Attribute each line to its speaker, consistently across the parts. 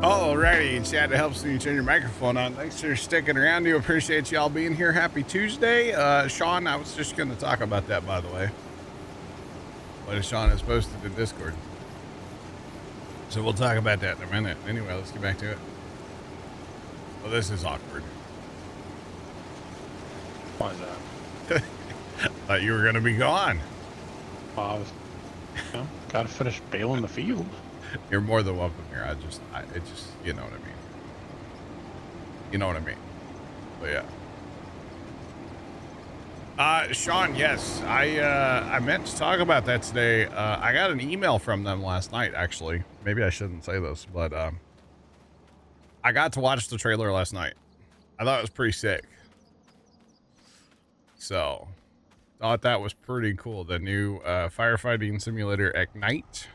Speaker 1: Alrighty, chat, it helps when you turn your microphone on. Thanks for sticking around. Do appreciate y'all being here. Happy Tuesday. Sean, I was just going to talk about that, by the way. What Sean has posted in Discord. So we'll talk about that in a minute. Anyway, let's get back to it. Well, this is awkward.
Speaker 2: Why is that?
Speaker 1: Thought you were going to be gone.
Speaker 2: Gotta finish baling the field.
Speaker 1: You're more than welcome here. You know what I mean. You know what I mean. But yeah. Sean, yes, I meant to talk about that today. I got an email from them last night, actually. Maybe I shouldn't say this, but I got to watch the trailer last night. I thought it was pretty sick. So, thought that was pretty cool. The new firefighting simulator Ignite.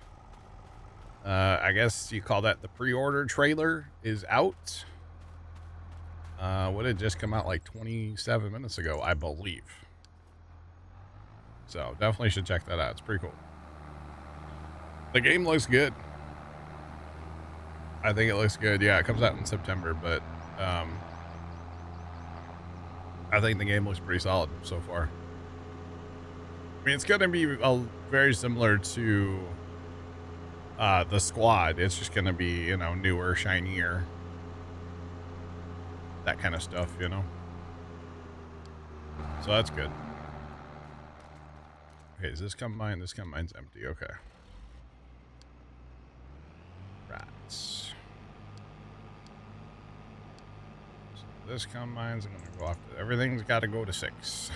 Speaker 1: I guess you call that the pre-order trailer is out. Would it just come out like 27 minutes ago, I believe. So definitely should check that out. It's pretty cool. The game looks good. I think it looks good. Yeah, it comes out in September, but I think the game looks pretty solid so far. I mean, it's going to be very similar to the squad. It's just going to be, you know, newer, shinier, that kind of stuff, you know. So that's good. Okay, is this combine? This combine's empty. Okay. Rats. So this combine's going to go off to, everything's got to go to 6.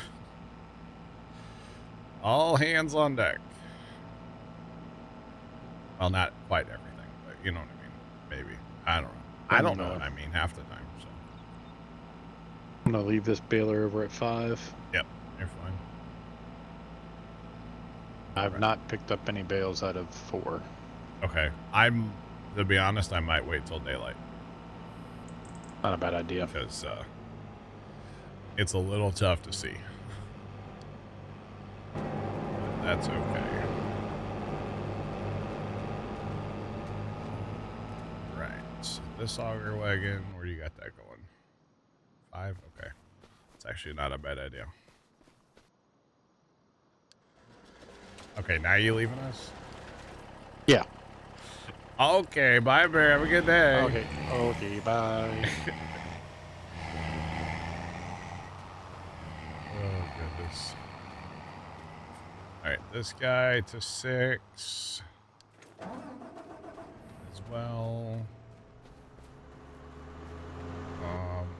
Speaker 1: All hands on deck. Well, not quite everything, but you know what I mean. Maybe. I don't know. I don't know what I mean half the time. So
Speaker 2: I'm gonna leave this baler over at 5.
Speaker 1: Yep, you're fine.
Speaker 2: I've not picked up any bales out of 4.
Speaker 1: Okay. To be honest, I might wait till daylight.
Speaker 2: Not a bad idea.
Speaker 1: Because it's a little tough to see. But that's okay. Right. So this auger wagon, where do you got that going? 5? Okay. It's actually not a bad idea. Okay, now you leaving us?
Speaker 2: Yeah.
Speaker 1: Okay, bye, Bear. Have a good day.
Speaker 2: Okay, bye.
Speaker 1: Oh, goodness. All right, this guy to 6 as well.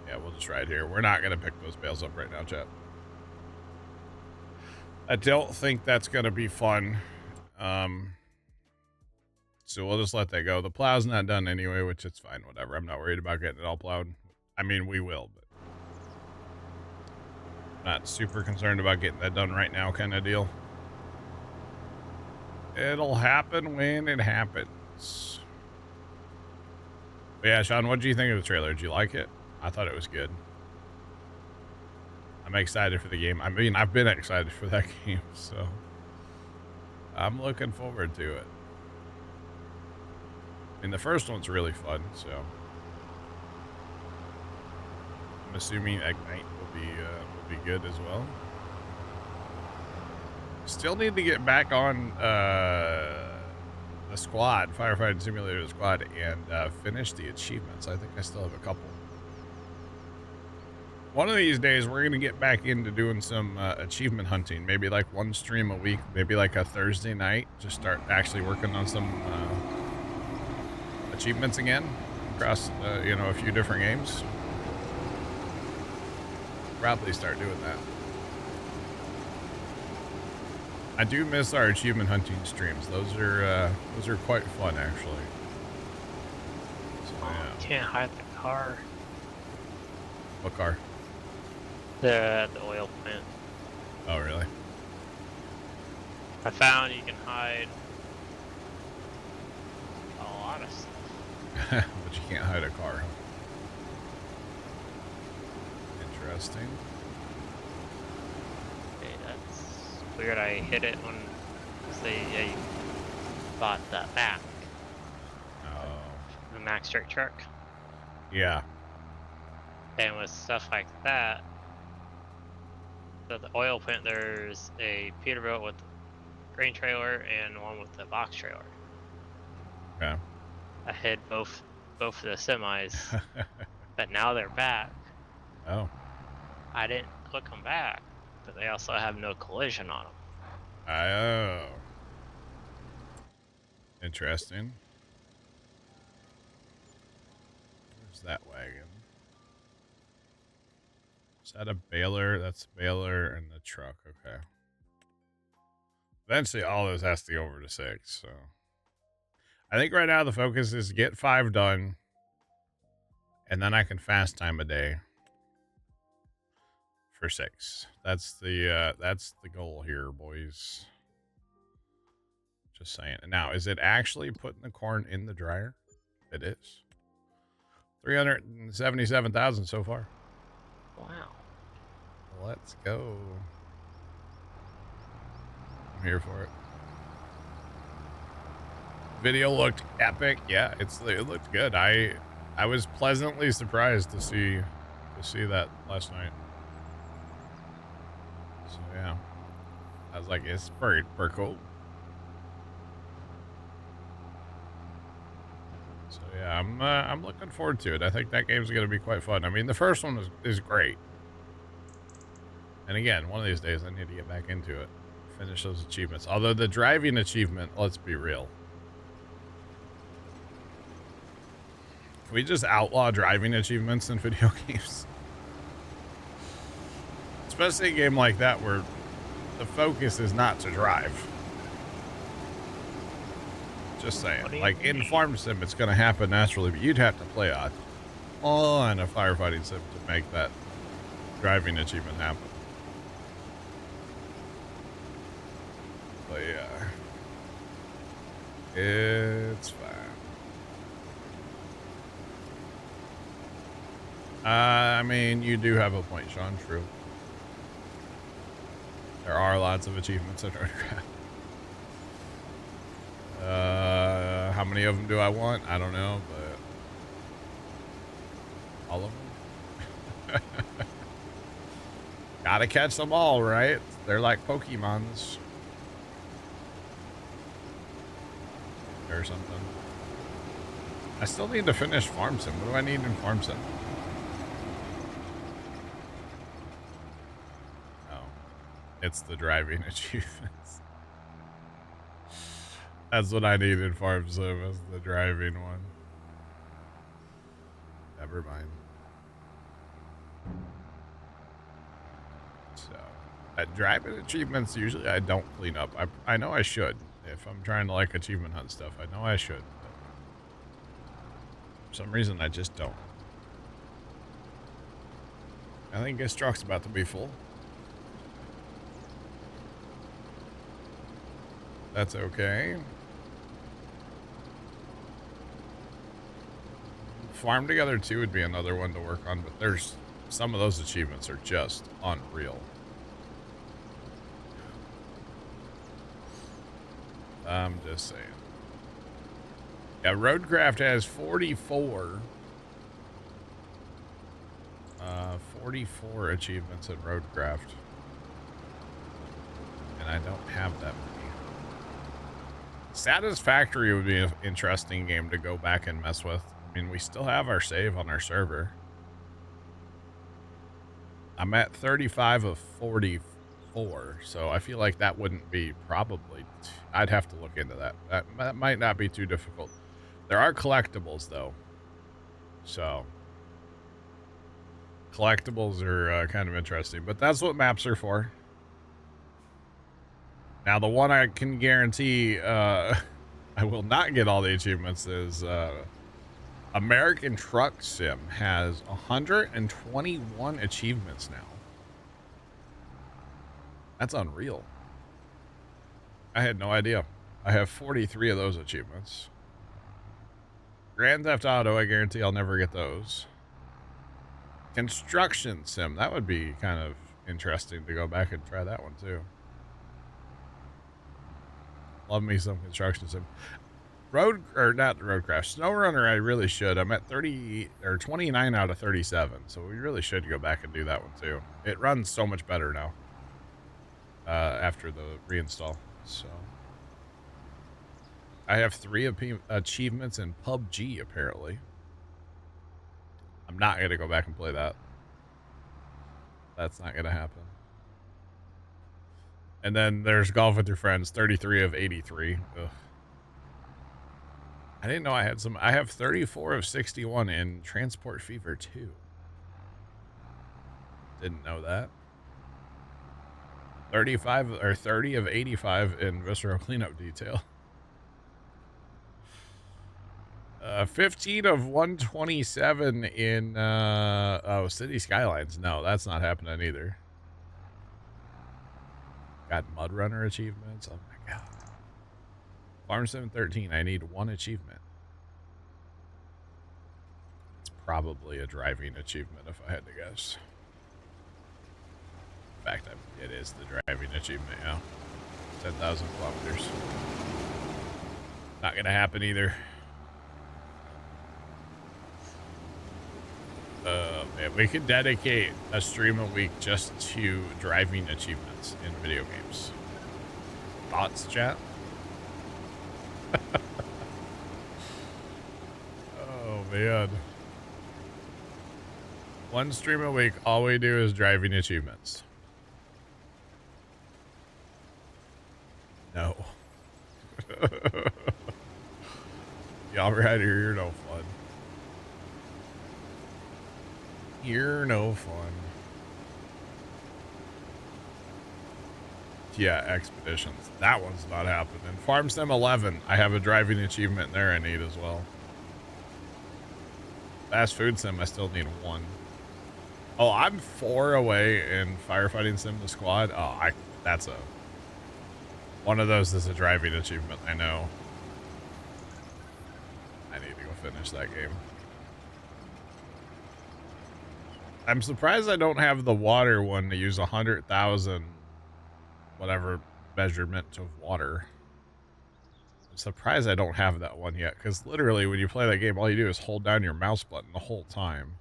Speaker 1: Yeah, we'll just ride here. We're not going to pick those bales up right now, chat. I don't think that's going to be fun. So we'll just let that go. The plow's not done anyway, which it's fine. Whatever. I'm not worried about getting it all plowed. I mean, we will, but not super concerned about getting that done right now kind of deal. It'll happen when it happens. But yeah, Sean, what do you think of the trailer? Did you like it? I thought it was good. I'm excited for the game. I mean, I've been excited for that game, so I'm looking forward to it. I mean, the first one's really fun, so I'm assuming Ignite will be good as well. Still need to get back on the squad, Firefighting Simulator squad, and finish the achievements. I think I still have a couple. One of these days, we're going to get back into doing some achievement hunting. Maybe like one stream a week, maybe like a Thursday night. Just start actually working on some achievements again across, you know, a few different games. Probably start doing that. I do miss our achievement hunting streams. Those are quite fun, actually. So, yeah.
Speaker 3: Can't hide the car.
Speaker 1: What car?
Speaker 3: The oil plant.
Speaker 1: Oh, really?
Speaker 3: I found you can hide a lot of stuff.
Speaker 1: But you can't hide a car. Interesting.
Speaker 3: Okay, that's weird. I hit it when you bought that back.
Speaker 1: Oh.
Speaker 3: the max straight truck.
Speaker 1: Yeah.
Speaker 3: And with stuff like that, so the oil plant, there's a Peterbilt with grain trailer and one with the box trailer.
Speaker 1: Okay.
Speaker 3: I hid both of the semis, but now they're back.
Speaker 1: Oh.
Speaker 3: I didn't click them back, but they also have no collision on them.
Speaker 1: Oh. Interesting. Where's that wagon? Is that a baler? That's a baler and the truck. Okay. Eventually, all this has to go over to 6. So, I think right now the focus is get 5 done, and then I can fast time a day for 6. That's the goal here, boys. Just saying. Now, is it actually putting the corn in the dryer? It is. 377,000 so far.
Speaker 3: Wow.
Speaker 1: Let's go. I'm here for it. Video looked epic. Yeah, it looked good. I was pleasantly surprised to see that last night. So yeah, I was like, it's pretty cool. So yeah, I'm looking forward to it. I think that game's gonna be quite fun. I mean, the first one is great. And again, one of these days I need to get back into it. Finish those achievements. Although the driving achievement, let's be real. Can we just outlaw driving achievements in video games? Especially a game like that where the focus is not to drive. Just saying. Like in Farm Sim, it's going to happen naturally, but you'd have to play a ton of firefighting sim to make that driving achievement happen. But yeah, it's fine. I mean, you do have a point, Sean. True. There are lots of achievements in Roadcraft. How many of them do I want? I don't know, but all of them. Gotta catch them all, right? They're like Pokemons. Or something. I still need to finish Farm Sim. What do I need in Farm Sim? Oh. It's the driving achievements. That's what I need in Farm Sim, is the driving one. Never mind. So, driving achievements, usually I don't clean up. I know I should. If I'm trying to like achievement hunt stuff, I know I should. But for some reason, I just don't. I think this truck's about to be full. That's okay. Farm Together 2 would be another one to work on, but there's some of those achievements are just unreal. I'm just saying. Yeah, Roadcraft has 44 achievements in Roadcraft. And I don't have that many. Satisfactory would be an interesting game to go back and mess with. I mean, we still have our save on our server. I'm at 35 of 44, so I feel like that wouldn't be probably... I'd have to look into that. That might not be too difficult. There are collectibles, though. So, collectibles are kind of interesting, but that's what maps are for. Now, the one I can guarantee I will not get all the achievements is American Truck Sim has 121 achievements now. That's unreal. I had no idea. I have 43 of those achievements. Grand Theft Auto, I guarantee I'll never get those. Construction Sim, that would be kind of interesting to go back and try that one too. Love me some Construction Sim. Not road crash. SnowRunner, I really should. I'm at 30 or 29 out of 37, so we really should go back and do that one too. It runs so much better now after the reinstall. So I have 3 achievements in PUBG apparently. I'm not gonna go back and play that. That's not gonna happen. And then there's golf with your friends, 33 of 83. Ugh. I didn't know I had some. I have 34 of 61 in Transport Fever 2. Didn't know that. 35 or 30 of 85 in Visceral Cleanup Detail. 15 of 127 in City Skylines. No, that's not happening either. Got Mud Runner achievements. Oh my god. Farm 713. I need 1 achievement. It's probably a driving achievement if I had to guess. In fact, it is the driving achievement, yeah. 10,000 kilometers. Not gonna happen either. Man, we could dedicate a stream a week just to driving achievements in video games. Thoughts, chat? Oh, man. 1 stream a week, all we do is driving achievements. No. Y'all right here, you're no fun. You're no fun. Yeah, expeditions. That one's not happening. Farm Sim 11. I have a driving achievement there I need as well. Fast Food Sim, I still need 1. Oh, I'm 4 away in Firefighting Sim the Squad. Oh, that's one of those is a driving achievement, I know. I need to go finish that game. I'm surprised I don't have the water one to use 100,000 whatever measurement of water. I'm surprised I don't have that one yet, because literally when you play that game, all you do is hold down your mouse button the whole time.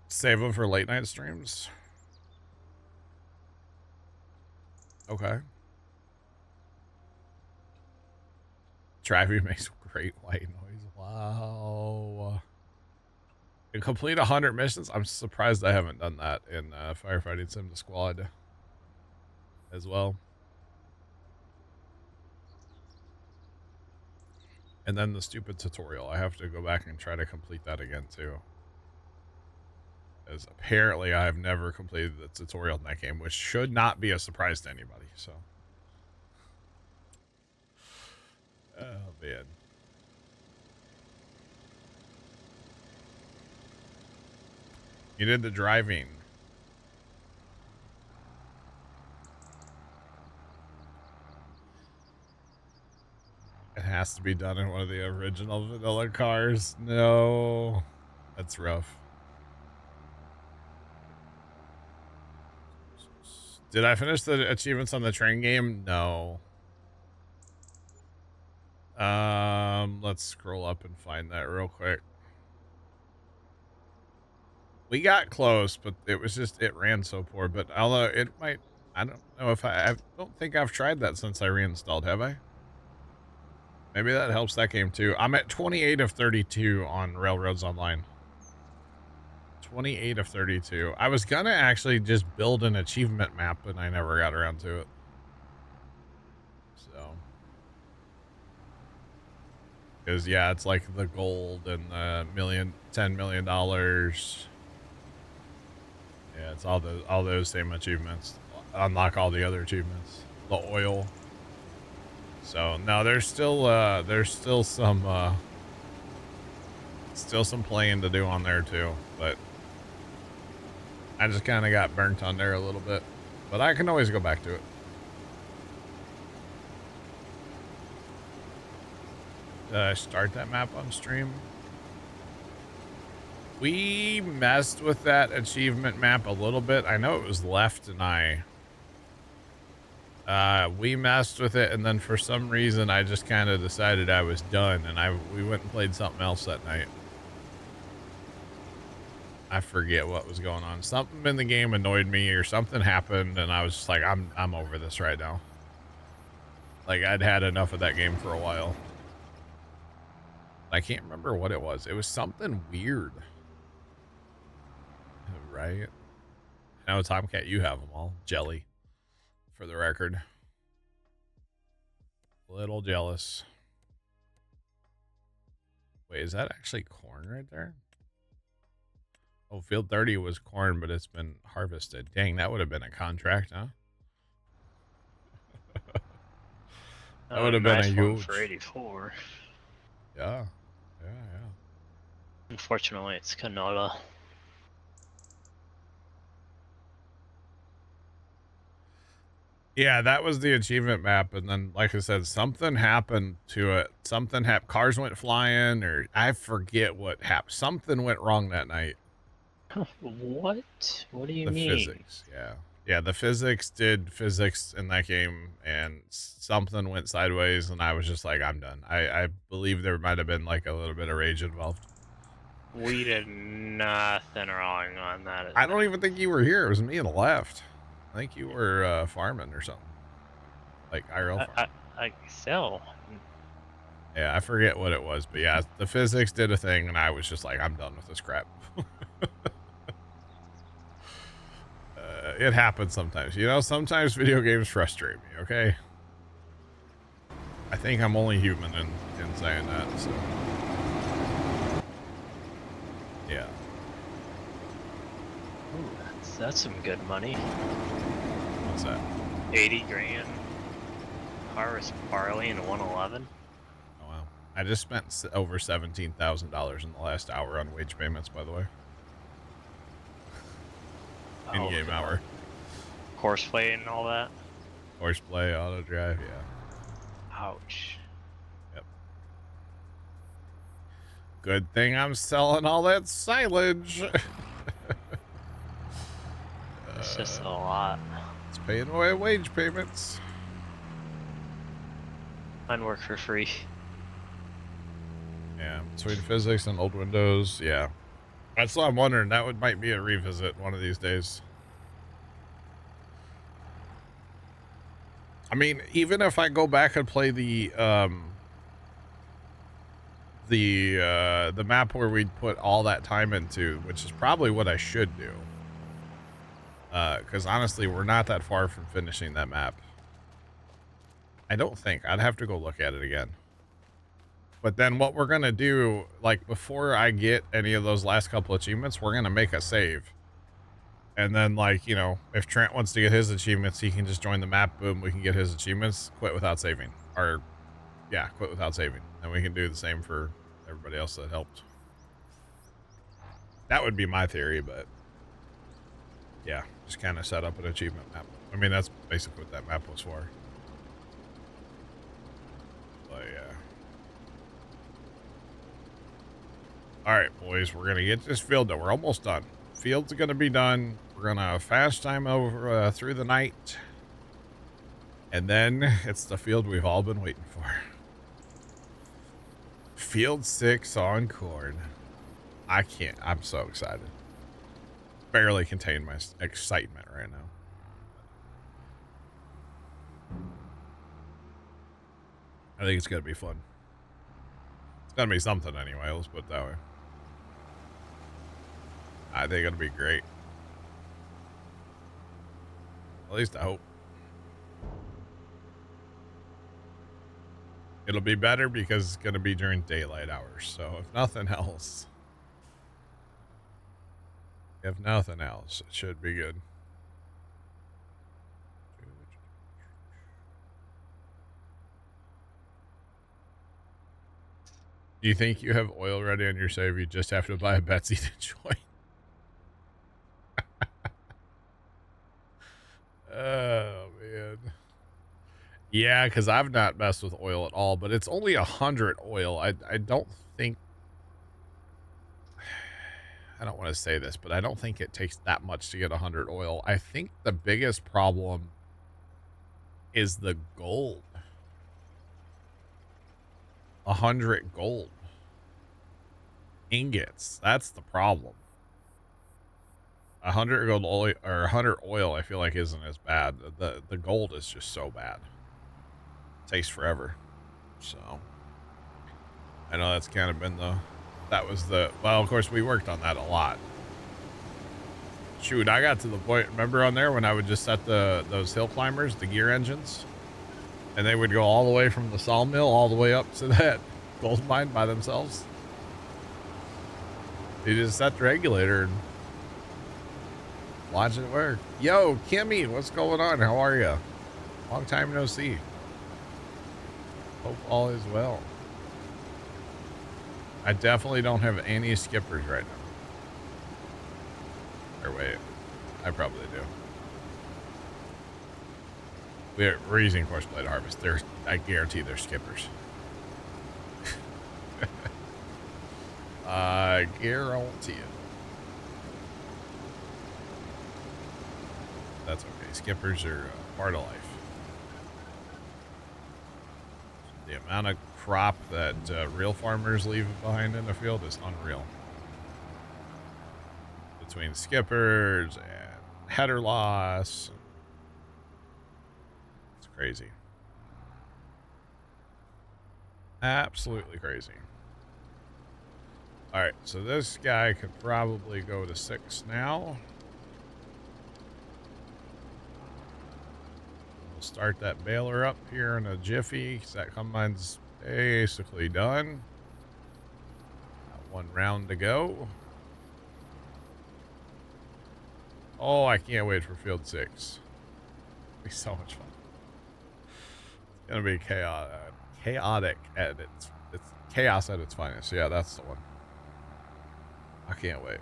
Speaker 1: Save them for late night streams. Okay. Traffic makes great white noise. Wow. And complete 100 missions. I'm surprised I haven't done that in Firefighting Sim the Squad as well. And then the stupid tutorial. I have to go back and try to complete that again too. As apparently I have never completed the tutorial in that game, which should not be a surprise to anybody. So, oh man. You did the driving. It has to be done in one of the original vanilla cars. No, that's rough. Did I finish the achievements on the train game? No. Let's scroll up and find that real quick. We got close, but it was just, it ran so poor. But although it might, I don't know if I don't think I've tried that since I reinstalled, have I? Maybe that helps that game too. I'm at 28 of 32 on Railroads Online. 28 of 32. I was gonna actually just build an achievement map, but I never got around to it. So. Because, yeah, it's like the gold and the $10 million. Yeah, it's all those same achievements. Unlock all the other achievements. The oil. So no, there's still some playing to do on there too. But I just kind of got burnt on there a little bit. But I can always go back to it. Did I start that map on stream? We messed with that achievement map a little bit. I know it was left and I We messed with it, and then for some reason, I just kind of decided I was done, and we went and played something else that night. I forget what was going on. Something in the game annoyed me, or something happened, and I was just like, I'm over this right now. Like, I'd had enough of that game for a while. I can't remember what it was. It was something weird. Right? Now, Tomcat, you have them all. Jelly, for the record. A little jealous. Wait, is that actually corn right there? Oh, field 30 was corn, but it's been harvested. Dang, that would have been a contract, huh? That would have been a
Speaker 3: nice one
Speaker 1: huge
Speaker 3: for 84.
Speaker 1: Yeah.
Speaker 3: Unfortunately, it's canola.
Speaker 1: Yeah, that was the achievement map, and then, like I said, something happened to it. Something happened. Cars went flying, or I forget what happened. Something went wrong that night.
Speaker 3: What? What do you
Speaker 1: The
Speaker 3: mean?
Speaker 1: physics, yeah. Yeah, the physics did physics in that game, and something went sideways, and I was just like, I'm done. I believe there might have been, like, a little bit of rage involved.
Speaker 3: We did nothing wrong on that.
Speaker 1: I don't even think you were here. It was me on the left. I think you were farming or something. Like IRL farming.
Speaker 3: I still.
Speaker 1: Yeah, I forget what it was, but yeah, the physics did a thing, and I was just like, I'm done with this crap. It happens sometimes. You know, sometimes video games frustrate me, okay? I think I'm only human in saying that, so. Yeah.
Speaker 3: Ooh, that's some good money.
Speaker 1: What's that?
Speaker 3: 80 grand. Harvest barley in 111.
Speaker 1: Oh, wow. I just spent over $17,000 in the last hour on wage payments, by the way. In-game hour.
Speaker 3: Horseplay and all that?
Speaker 1: Horseplay, auto drive, yeah.
Speaker 3: Ouch.
Speaker 1: Yep. Good thing I'm selling all that silage.
Speaker 3: It's just a lot.
Speaker 1: It's paying away wage payments.
Speaker 3: Mine work for free.
Speaker 1: Yeah, between physics and old Windows, yeah. That's what I'm wondering. That might be a revisit one of these days. I mean, even if I go back and play the map where we put all that time into, which is probably what I should do. Because honestly, we're not that far from finishing that map. I don't think. I'd have to go look at it again. But then what we're going to do, like, before I get any of those last couple achievements, we're going to make a save. And then, like, you know, if Trent wants to get his achievements, he can just join the map. Boom, we can get his achievements, quit without saving. Or, yeah, quit without saving. And we can do the same for everybody else that helped. That would be my theory, but yeah, just kind of set up an achievement map. I mean, that's basically what that map was for. But yeah. All right, boys, we're going to get this field done. We're almost done. Field's going to be done. We're going to fast time over through the night. And then it's the field we've all been waiting for. Field 6 on corn. I can't. I'm so excited. Barely contain my excitement right now. I think it's going to be fun. It's going to be something anyway. Let's put it that way. I think it'll be great. At least I hope. It'll be better because it's going to be during daylight hours. So if nothing else, it should be good. Do you think you have oil ready on your save? You just have to buy a Betsy to join. Oh, man. Yeah, because I've not messed with oil at all, but it's only 100 oil. I don't think... I don't want to say this, but I don't think it takes that much to get 100 oil. I think the biggest problem is the gold. 100 gold ingots. That's the problem. 100 gold oil or 100 oil, I feel like isn't as bad. The gold is just so bad. It takes forever. So I know that's kind of been well, of course we worked on that a lot. Shoot, I got to the point, remember on there when I would just set those hill climbers, the gear engines, and they would go all the way from the sawmill all the way up to that gold mine by themselves. You just set the regulator and watch it work. Yo, Kimmy, what's going on? How are you? Long time no see. Hope all is well. I definitely don't have any skippers right now. Or wait, I probably do. We're using course blade harvest. I guarantee they're skippers. I guarantee it. That's okay. Skippers are part of life. The amount of crop that real farmers leave behind in the field is unreal. Between skippers and header loss, it's crazy. Absolutely crazy. All right, so this guy could probably go to 6 now. We'll start that baler up here in a jiffy, because that combine's basically done. Got 1 round to go. Oh, I can't wait for field 6. It'll be so much fun. It's gonna be chaotic at it's chaos at its finest. Yeah, that's the one. I can't wait.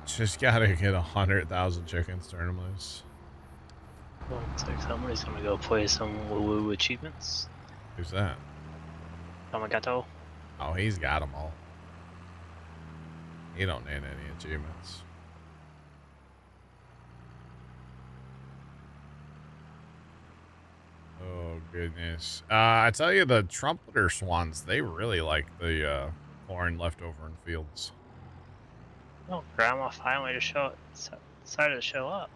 Speaker 1: Just gotta get 100,000 chickens, turn them loose.
Speaker 3: Well, looks like somebody's gonna go play some woo-woo achievements.
Speaker 1: Who's that?
Speaker 3: Tamagato.
Speaker 1: Oh, he's got them all. He don't need any achievements. Oh, goodness. I tell you, the trumpeter swans, they really like the corn left over in fields.
Speaker 3: Oh, Grandma finally decided to show up.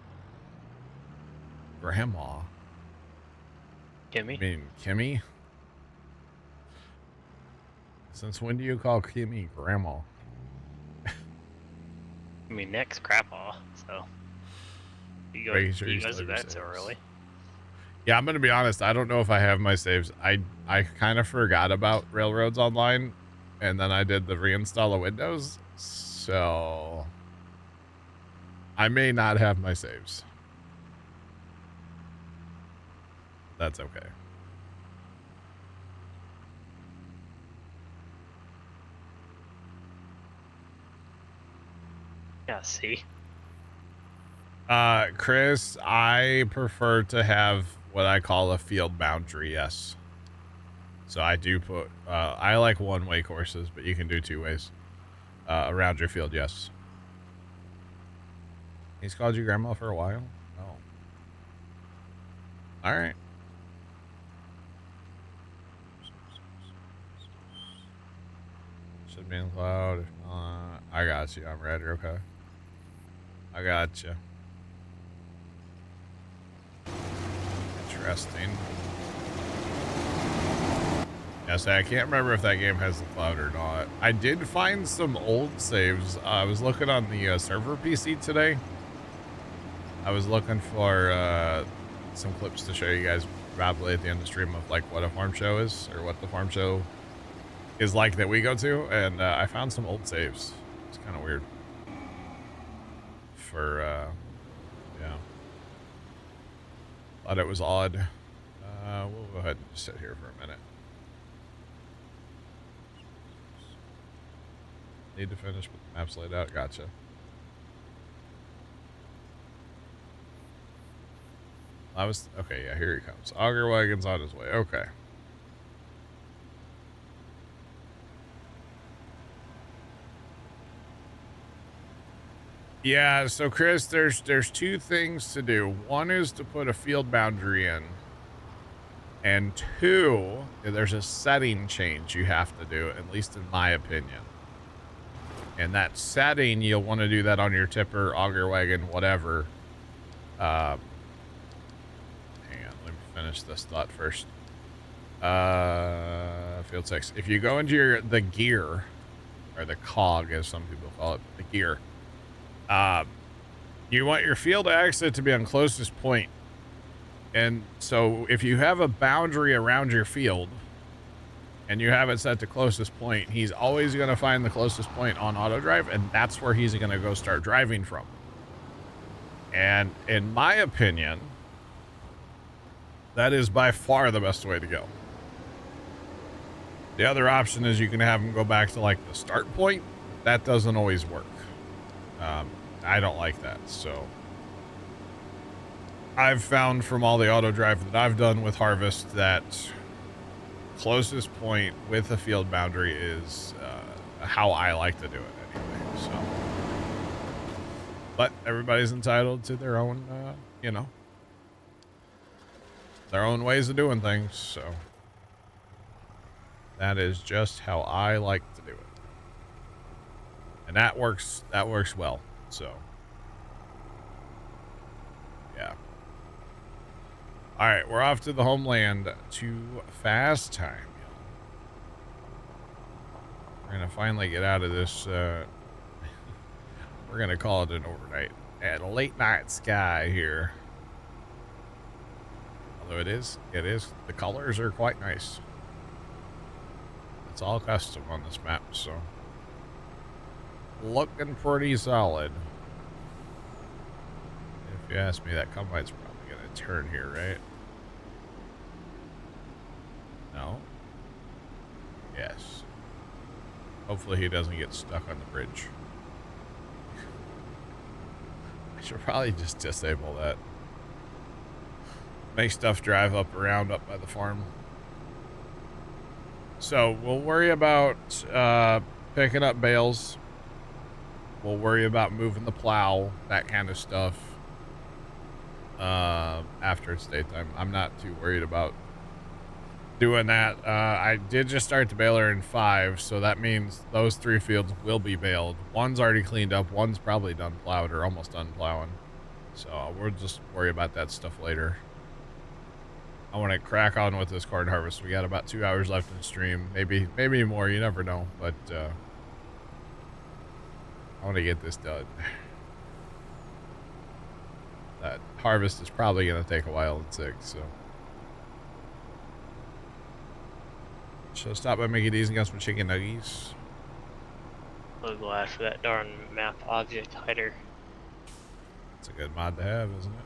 Speaker 1: Grandma?
Speaker 3: Kimmy?
Speaker 1: I mean, Kimmy? Since when do you call Kimmy Grandma?
Speaker 3: I mean, Nick's Grandpa, so. He goes to bed so early.
Speaker 1: Yeah, I'm going to be honest. I don't know if I have my saves. I kind of forgot about Railroads Online, and then I did the reinstall of Windows, so I may not have my saves. That's okay.
Speaker 3: Yeah, see?
Speaker 1: Chris, I prefer to have what I call a field boundary, yes. So I do put, I like one-way courses, but you can do 2 ways around your field, yes. He's called you Grandma for a while? Oh. All right. Should be in cloud. If not, I got you. I'm ready. Okay. I got you. Interesting. Yes, I can't remember if that game has the cloud or not. I did find some old saves. I was looking on the server PC today. I was looking for some clips to show you guys probably at the end of the stream of like what a farm show is or what the farm show is like that we go to, and I found some old saves. It's kind of weird. For yeah, thought it was odd. We'll go ahead and just sit here for a minute. Need to finish with the maps laid out. Gotcha. I was okay. Yeah, here he comes. Auger wagon's on his way. Okay. Yeah, so Chris, there's two things to do. One is to put a field boundary in, and two, there's a setting change you have to do, at least in my opinion. And that setting, you'll want to do that on your tipper, auger wagon, whatever. Hang on, let me finish this thought first. Field 6. If you go into the gear, or the cog, as some people call it, the gear, you want your field exit to be on closest point. And so if you have a boundary around your field and you have it set to closest point, he's always going to find the closest point on auto drive, and that's where he's going to go start driving from. And in my opinion, that is by far the best way to go. The other option is you can have him go back to like the start point. That doesn't always work. I don't like that. So I've found from all the auto drive that I've done with harvest that closest point with a field boundary is how I like to do it anyway. So, but everybody's entitled to their own, their own ways of doing things. So that is just how I like to do it. And that works well. So, yeah. All right, we're off to the homeland to fast time. We're going to finally get out of this. We're going to call it an overnight and a late night sky here. Although it is. The colors are quite nice. It's all custom on this map, so looking pretty solid. If you ask me, that combine's probably going to turn here, right? No? Yes. Hopefully he doesn't get stuck on the bridge. I should probably just disable that. Make stuff drive around up by the farm. So we'll worry about picking up bales. We'll worry about moving the plow, that kind of stuff, after it's daytime. I'm not too worried about doing that. I did just start the baler in 5, so that means those 3 fields will be baled. One's already cleaned up, one's probably done plowed or almost done plowing. So we'll just worry about that stuff later. I want to crack on with this corn harvest. We got about 2 hours left in the stream. Maybe more, you never know, but I want to get this done. That harvest is probably going to take a while in 6, so. So stop by Mickey D's and get some chicken nuggies.
Speaker 3: So glad for that darn map object hider.
Speaker 1: It's a good mod to have, isn't it?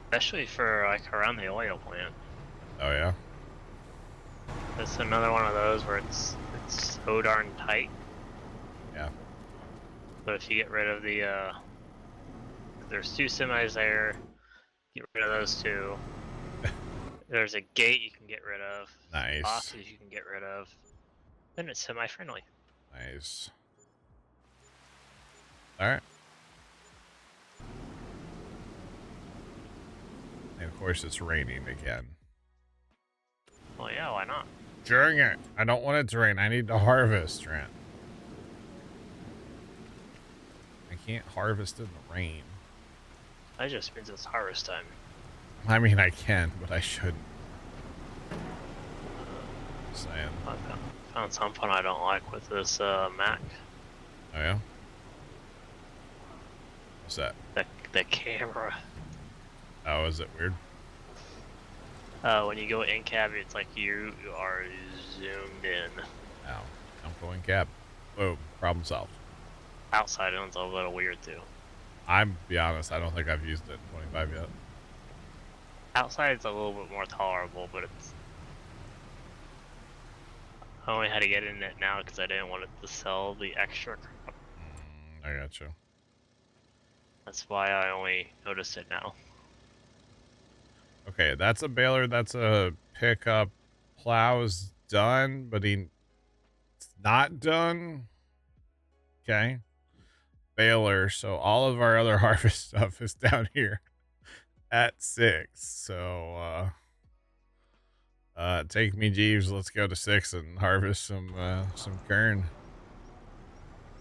Speaker 3: Especially for like around the oil plant.
Speaker 1: Oh yeah.
Speaker 3: It's another one of those where it's so darn tight.
Speaker 1: Yeah.
Speaker 3: But if you get rid of the there's 2 semis there, get rid of those 2. There's a gate you can get rid of.
Speaker 1: Nice.
Speaker 3: Boxes you can get rid of. Then it's semi-friendly.
Speaker 1: Nice. All right. And of course it's raining again.
Speaker 3: Well, yeah, why not?
Speaker 1: Dang it. I don't want it to rain. I need to harvest, Trent. I can't harvest in the rain.
Speaker 3: That just means it's harvest time.
Speaker 1: I mean, I can, but I shouldn't. Just saying.
Speaker 3: I found something I don't like with this Mac.
Speaker 1: Oh, yeah? What's that?
Speaker 3: The camera.
Speaker 1: Oh, is it weird?
Speaker 3: When you go in cab, it's like you are zoomed in.
Speaker 1: Oh, I'm going cab. Boom. Problem solved.
Speaker 3: Outside one's a little weird too.
Speaker 1: I'm be honest, I don't think I've used it in 25 yet.
Speaker 3: Outside's a little bit more tolerable, but it's. I only had to get in it now because I didn't want it to sell the extra crap.
Speaker 1: I got you.
Speaker 3: That's why I only noticed it now.
Speaker 1: Okay, that's a baler. That's a pickup. Plow's done, but it's not done. Okay. baler, so all of our other harvest stuff is down here at 6. So take me, Jeeves. Let's go to 6 and harvest some kern.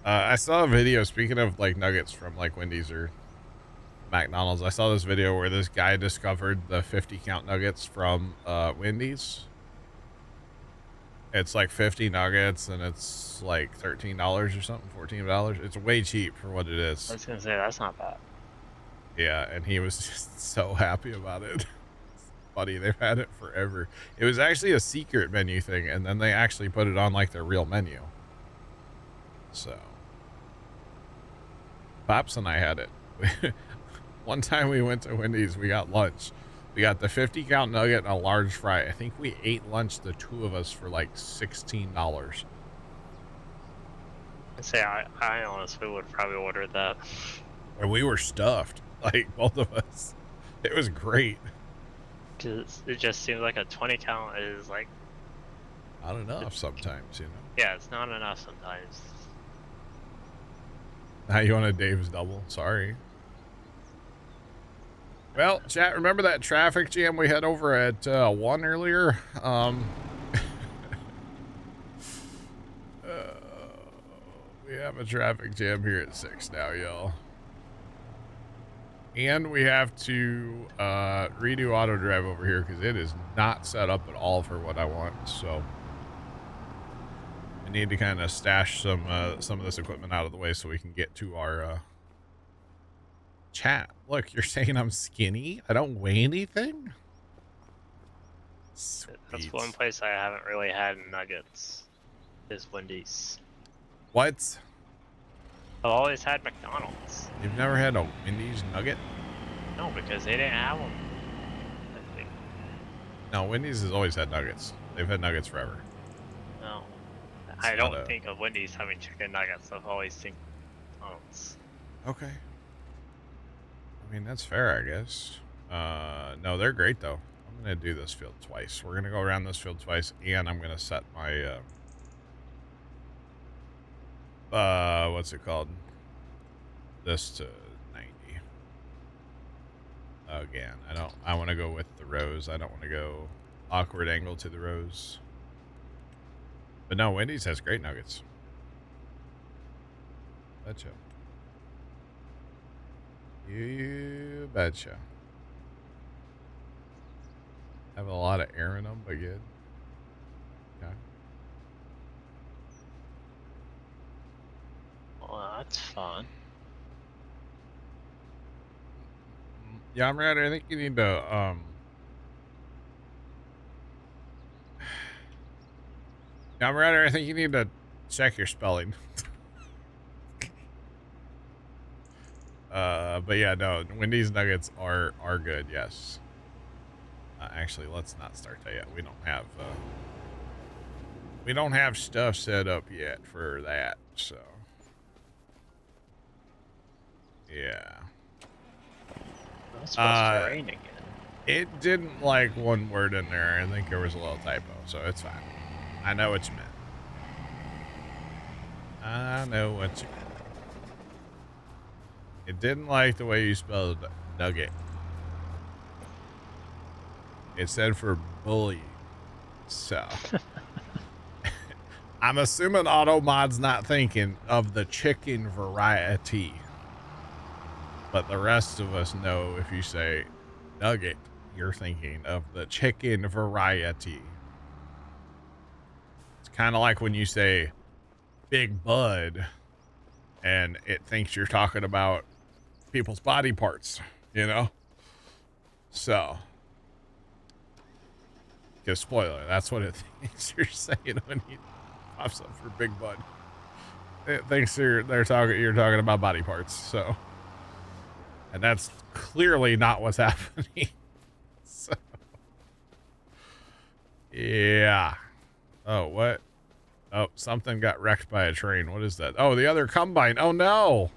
Speaker 1: I saw a video, speaking of like nuggets from like Wendy's or McDonald's, I saw this video where this guy discovered the 50 count nuggets from Wendy's. It's like 50 nuggets and it's like $13 or something, $14. It's way cheap for what it is.
Speaker 3: I was gonna say that's not bad.
Speaker 1: Yeah, and he was just so happy about it. Buddy, they've had it forever. It was actually a secret menu thing, and then they actually put it on like their real menu. So Pops and I had it. One time we went to Wendy's, we got lunch. We got the 50 count nugget and a large fry. I think we ate lunch, the two of us, for like $16.
Speaker 3: I say I honestly would probably order that.
Speaker 1: And we were stuffed, like both of us. It was great.
Speaker 3: Cause it just seems like a 20 count is like
Speaker 1: Not enough sometimes, you know.
Speaker 3: yeah, it's not enough sometimes.
Speaker 1: Now you want a Dave's double? Sorry. Well, chat, remember that traffic jam we had over at 1 earlier? We have a traffic jam here at 6 now, y'all. And we have to redo auto drive over here because it is not set up at all for what I want. So I need to kind of stash some of this equipment out of the way so we can get to our chat. Look, you're saying I'm skinny? I don't weigh anything? Sweet.
Speaker 3: That's one place I haven't really had nuggets. Is Wendy's.
Speaker 1: What?
Speaker 3: I've always had McDonald's.
Speaker 1: You've never had a Wendy's nugget?
Speaker 3: No, because they didn't have them. I think.
Speaker 1: No, Wendy's has always had nuggets. They've had nuggets forever.
Speaker 3: No.
Speaker 1: It's
Speaker 3: I
Speaker 1: not
Speaker 3: don't think of Wendy's having chicken nuggets. I've always think McDonald's.
Speaker 1: Okay. I mean, that's fair, I guess. No, they're great, though. I'm going to do this field twice. We're going to go around this field twice, and I'm going to set my, what's it called? This to 90. Again, I want to go with the rows. I don't want to go awkward angle to the rows. But no, Wendy's has great nuggets. Betcha. You betcha. Have a lot of air in them, but good. Okay.
Speaker 3: Well, that's fun.
Speaker 1: Yeah, I'm right. I think you need to, yeah, I'm right. I think you need to check your spelling. But yeah, no, Wendy's nuggets are good. Yes. Actually, let's not start that yet. We don't have stuff set up yet for that. So yeah.
Speaker 3: It's supposed to rain again.
Speaker 1: It didn't like one word in there. I think there was a little typo, so it's fine. I know what you meant. I know what you meant. It didn't like the way you spelled nugget. It said for bully. So I'm assuming AutoMod's not thinking of the chicken variety. But the rest of us know if you say nugget, you're thinking of the chicken variety. It's kind of like when you say Big Bud and it thinks you're talking about people's body parts, you know? So, because spoiler, that's what it thinks you're saying when he pops up for Big Bud. It thinks you're talking about body parts, so. And that's clearly not what's happening. So, yeah. Oh, what? Oh, something got wrecked by a train. What is that? Oh, the other combine. Oh, no.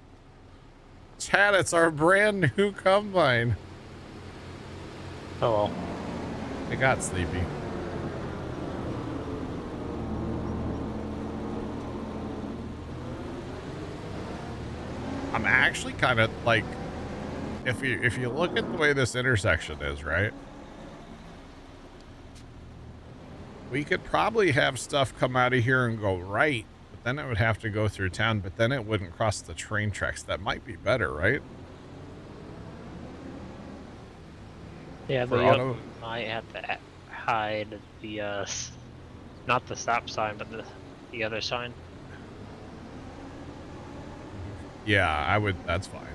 Speaker 1: Chad, it's our brand new combine.
Speaker 3: Oh, well.
Speaker 1: I got sleepy. I'm actually kind of like, if you look at the way this intersection is, right? We could probably have stuff come out of here and go right, but then it would have to go through town, but then it wouldn't cross the train tracks. That might be better, right?
Speaker 3: Yeah,
Speaker 1: For
Speaker 3: but
Speaker 1: auto.
Speaker 3: you might have to hide the not the stop sign, but the other sign.
Speaker 1: Yeah, I would. That's fine.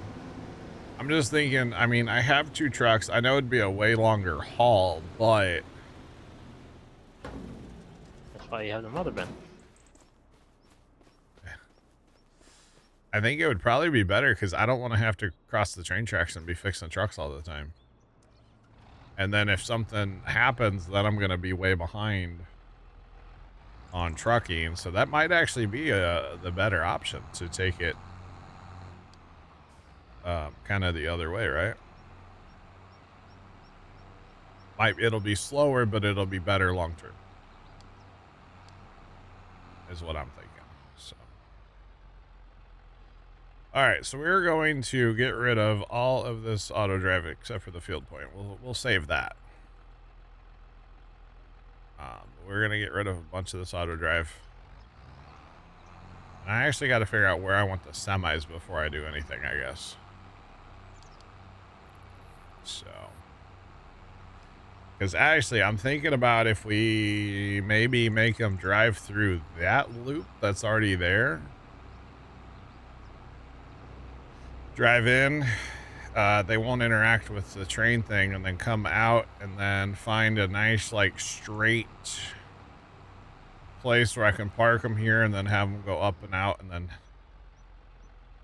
Speaker 1: I'm just thinking, I mean, I have 2 trucks. I know it'd be a way longer haul, but
Speaker 3: That's why you have the mother bin.
Speaker 1: I think it would probably be better because I don't want to have to cross the train tracks and be fixing trucks all the time. And then if something happens, then I'm going to be way behind on trucking. So that might actually be the better option, to take it kind of the other way, right? It'll be slower, but it'll be better long term, is what I'm thinking. So, all right, so we're going to get rid of all of this auto drive except for the field point. We'll save that. We're gonna get rid of a bunch of this auto drive. And I actually got to figure out where I want the semis before I do anything, I guess. So, because actually I'm thinking about if we maybe make them drive through that loop that's already there. Drive in, they won't interact with the train thing, and then come out and then find a nice, like, straight place where I can park them here and then have them go up and out. And then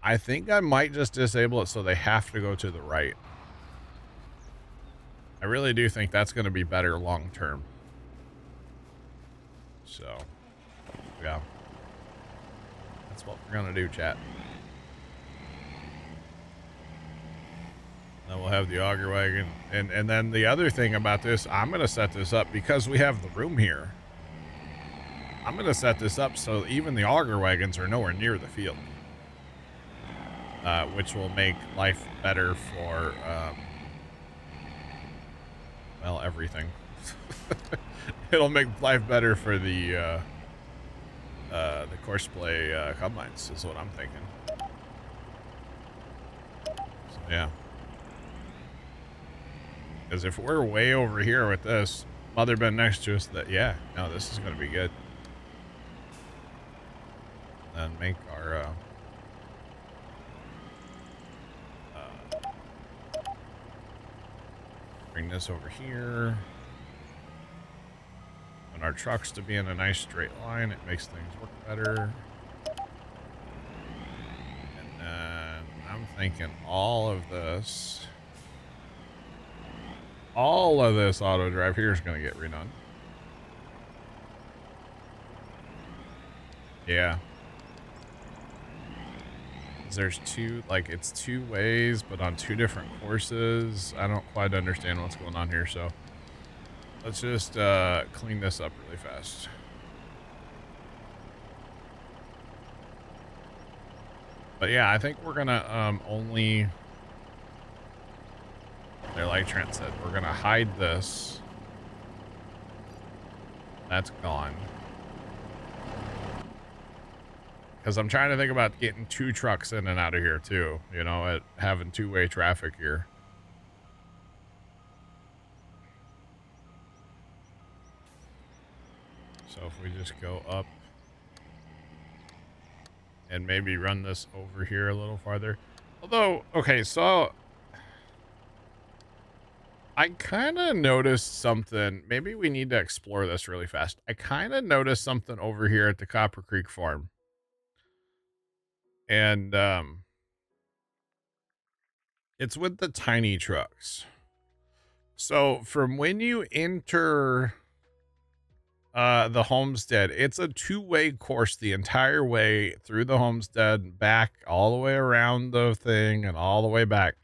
Speaker 1: I think I might just disable it so they have to go to the right. I really do think that's going to be better long term. So, yeah. That's what we're going to do, chat. Then we'll have the auger wagon. And then the other thing about this, I'm going to set this up because we have the room here. I'm going to set this up so even the auger wagons are nowhere near the field. Which will make life better for, well, everything. It'll make life better for the Courseplay combines, is what I'm thinking. So, yeah. Because if we're way over here with this, mother bin next to us, yeah, no, this is going to be good. Then make our, bring this over here. And our trucks to be in a nice straight line, it makes things work better. And then I'm thinking all of this auto drive here is going to get redone. Yeah. There's it's 2 ways, but on 2 different courses. I don't quite understand what's going on here, so let's just clean this up really fast. But yeah, I think we're gonna only, like Trent said, we're gonna hide this. That's gone. Because I'm trying to think about getting 2 trucks in and out of here too, you know, at having 2-way traffic here. So if we just go up and maybe run this over here a little farther. Although, okay, so I kind of noticed something. Maybe we need to explore this really fast. I kind of noticed something over here at the Copper Creek farm. And it's with the tiny trucks. So from when you enter the homestead, it's a 2-way course the entire way through the homestead, back all the way around the thing and all the way back.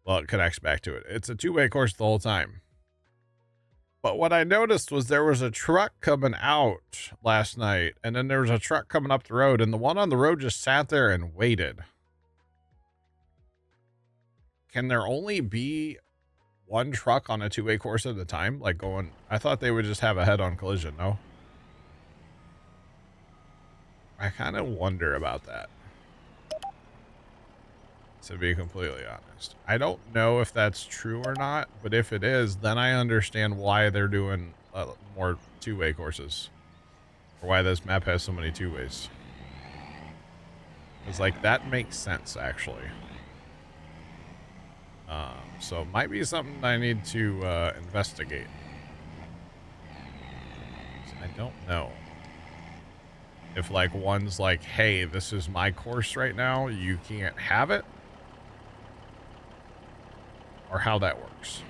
Speaker 1: Well, it connects back to it. It's a 2-way course the whole time. But what I noticed was there was a truck coming out last night, and then there was a truck coming up the road, and the one on the road just sat there and waited. can there only be one truck on a two-way course at a time? Like going, I thought they would just have a head-on collision, no? I kind of wonder about that, to be completely honest. I don't know if that's true or not, but if it is, then I understand why they're doing more two-way courses, or why this map has so many two-ways. It's like, that makes sense, actually. So it might be something I need to investigate. I don't know if like one's like, hey, this is my course right now, you can't have it, or how that works.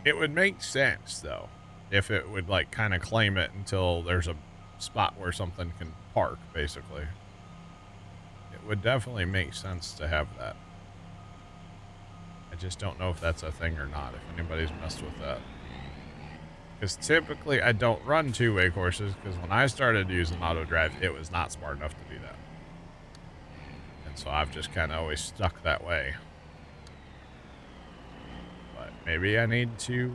Speaker 1: It would make sense though if it would like kind of claim it until there's a spot where something can park, basically. It would definitely make sense to have that. I just don't know if that's a thing or not, if anybody's messed with that. Because typically I don't run two-way courses, because when I started using auto drive, it was not smart enough to do that. And so I've just kind of always stuck that way. But maybe I need to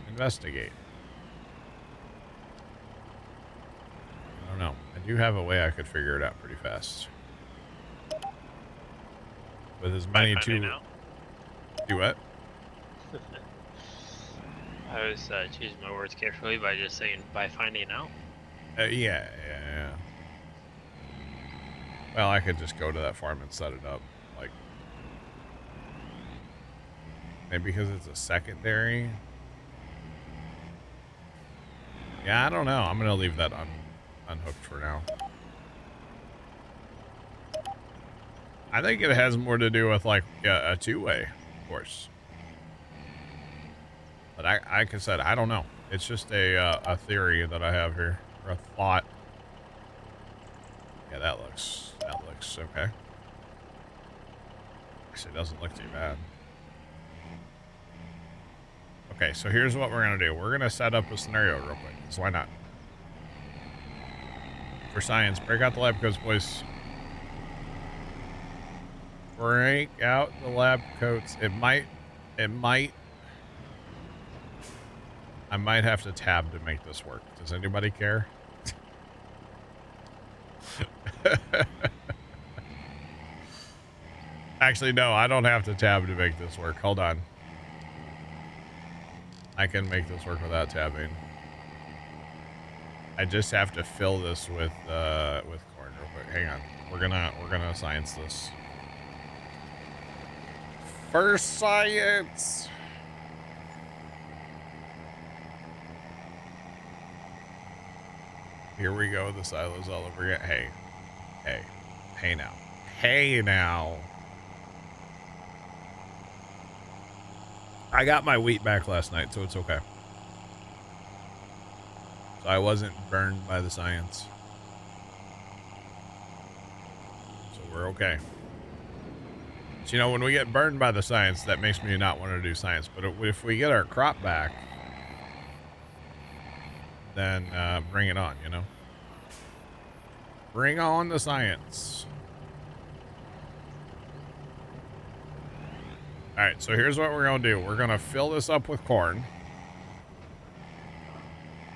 Speaker 1: investigate. I don't know. I do have a way I could figure it out pretty fast. With as many two... Do what?
Speaker 3: I was choosing my words carefully by just saying by finding out.
Speaker 1: Yeah. Well, I could just go to that farm and set it up. Like, maybe because it's a secondary. Yeah, I don't know. I'm gonna leave that unhooked for now. I think it has more to do with like a two-way course. But like I said, I don't know. It's just a theory that I have here, or a thought. Yeah, that looks okay. Actually, it doesn't look too bad. Okay, so here's what we're gonna do. We're gonna set up a scenario real quick. So why not? For science, break out the lab coats, boys. Break out the lab coats. I might have to tab to make this work. Does anybody care? Actually, no, I don't have to tab to make this work. Hold on. I can make this work without tabbing. I just have to fill this with corn real quick. Hang on. We're gonna science this. First science. Here we go. The silos all over again. Hey now. I got my wheat back last night, so it's okay. So I wasn't burned by the science. So we're okay. So, you know, when we get burned by the science, that makes me not want to do science. But if we get our crop back, then bring it on, you know? Bring on the science. All right, so here's what we're going to do. We're going to fill this up with corn.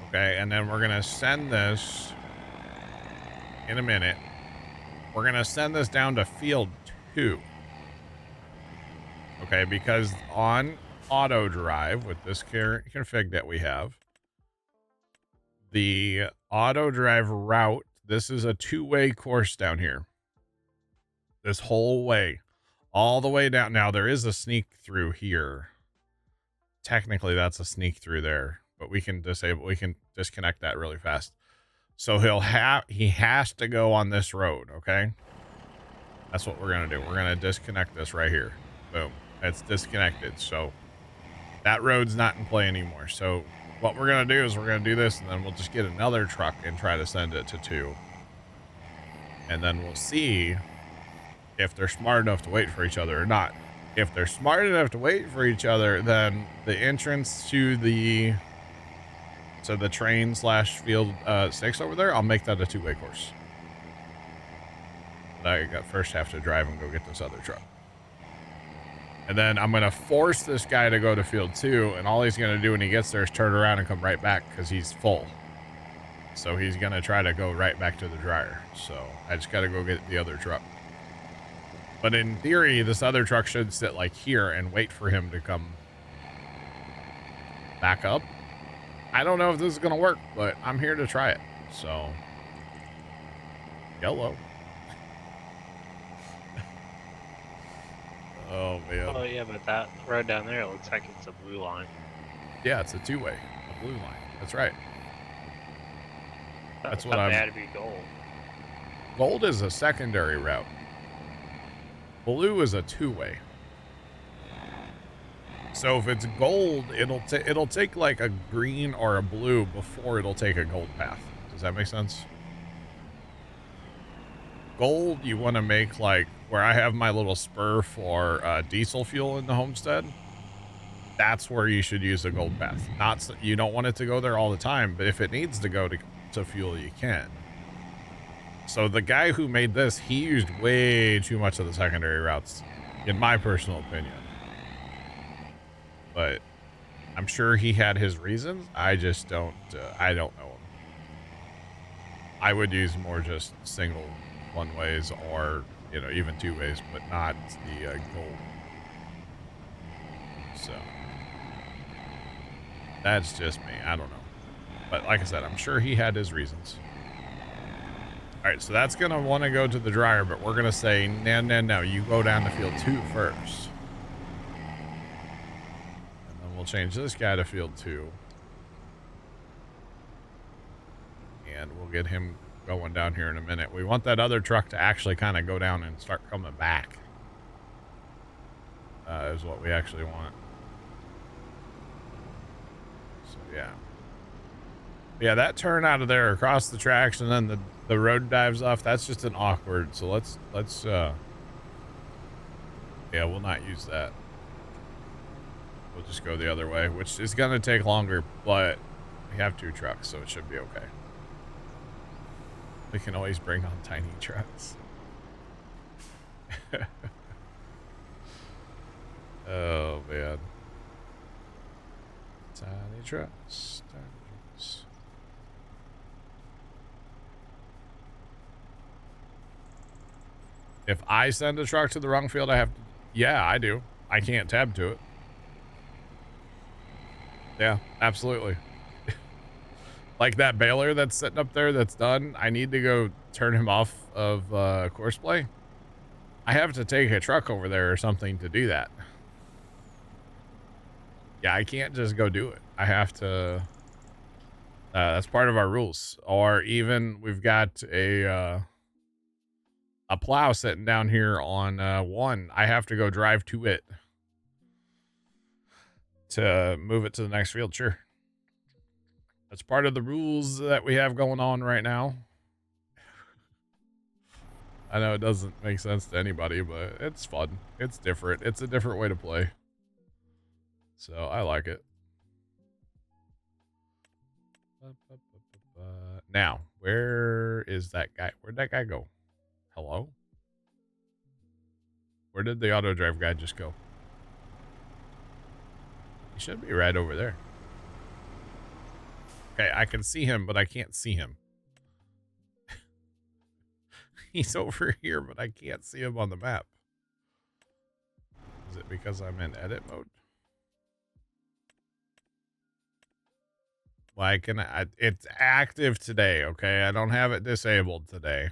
Speaker 1: Okay, and then we're going to send this in a minute. We're going to send this down to field 2. Okay, because on auto drive with this config that we have, the auto drive route, this is a two-way course down here. This whole way. All the way down. Now, there is a sneak through here. Technically, that's a sneak through there. But we can disconnect that really fast. So he has to go on this road, okay? That's what we're going to do. We're going to disconnect this right here. Boom. It's disconnected. So that road's not in play anymore. So what we're going to do is we're going to do this, and then we'll just get another truck and try to send it to 2. And then we'll see if they're smart enough to wait for each other or not. If they're smart enough to wait for each other, then the entrance to the train / field 6 over there, I'll make that a two-way course. But I got first have to drive and go get this other truck. And then I'm going to force this guy to go to field 2, and all he's going to do when he gets there is turn around and come right back because he's full. So he's going to try to go right back to the dryer. So I just got to go get the other truck. But in theory, this other truck should sit like here and wait for him to come back up. I don't know if this is going to work, but I'm here to try it. So, YOLO. Oh, man.
Speaker 3: Oh, yeah, but that road down there looks like it's a blue line.
Speaker 1: Yeah, it's a two-way, a blue line. That's right. That's what
Speaker 3: They had to be gold.
Speaker 1: Gold is a secondary route. Blue is a two-way. So if it's gold, it'll take like a green or a blue before it'll take a gold path. Does that make sense? Gold, you want to make like where I have my little spur for diesel fuel in the homestead. That's where you should use the gold path. Not you don't want it to go there all the time, but if it needs to go to fuel, you can. So the guy who made this, he used way too much of the secondary routes, in my personal opinion. But I'm sure he had his reasons. I just don't. I don't know him. I would use more just single one ways or even two ways, but not the gold. So that's just me. I don't know. But like I said, I'm sure he had his reasons. All right, so that's going to want to go to the dryer, but we're going to say, no, you go down to field 2 first. And then we'll change this guy to field 2. And we'll get him going down here in a minute. We want that other truck to actually kind of go down and start coming back. Is what we actually want. So, yeah. Yeah, that turn out of there across the tracks and then the road dives off, that's just an awkward. So let's yeah, we'll not use that. We'll just go the other way, which is going to take longer, but we have 2 trucks, so it should be okay. We can always bring on tiny trucks. Oh, man. Tiny trucks. Tiny trucks. If I send a truck to the wrong field, I have to... Yeah, I do. I can't tab to it. Yeah, absolutely. Like that baler that's sitting up there that's done, I need to go turn him off of course play. I have to take a truck over there or something to do that. Yeah, I can't just go do it. I have to... that's part of our rules. Or even we've got a plow sitting down here on 1. I have to go drive to it to move it to the next field. Sure. That's part of the rules that we have going on right now. I know it doesn't make sense to anybody, but it's fun. It's different. It's a different way to play. So I like it. Now, where is that guy? Where'd that guy go? Hello? Where did the auto drive guy just go? He should be right over there. Okay, I can see him, but I can't see him. He's over here, but I can't see him on the map. Is it because I'm in edit mode? Why can it's active today, okay? I don't have it disabled today.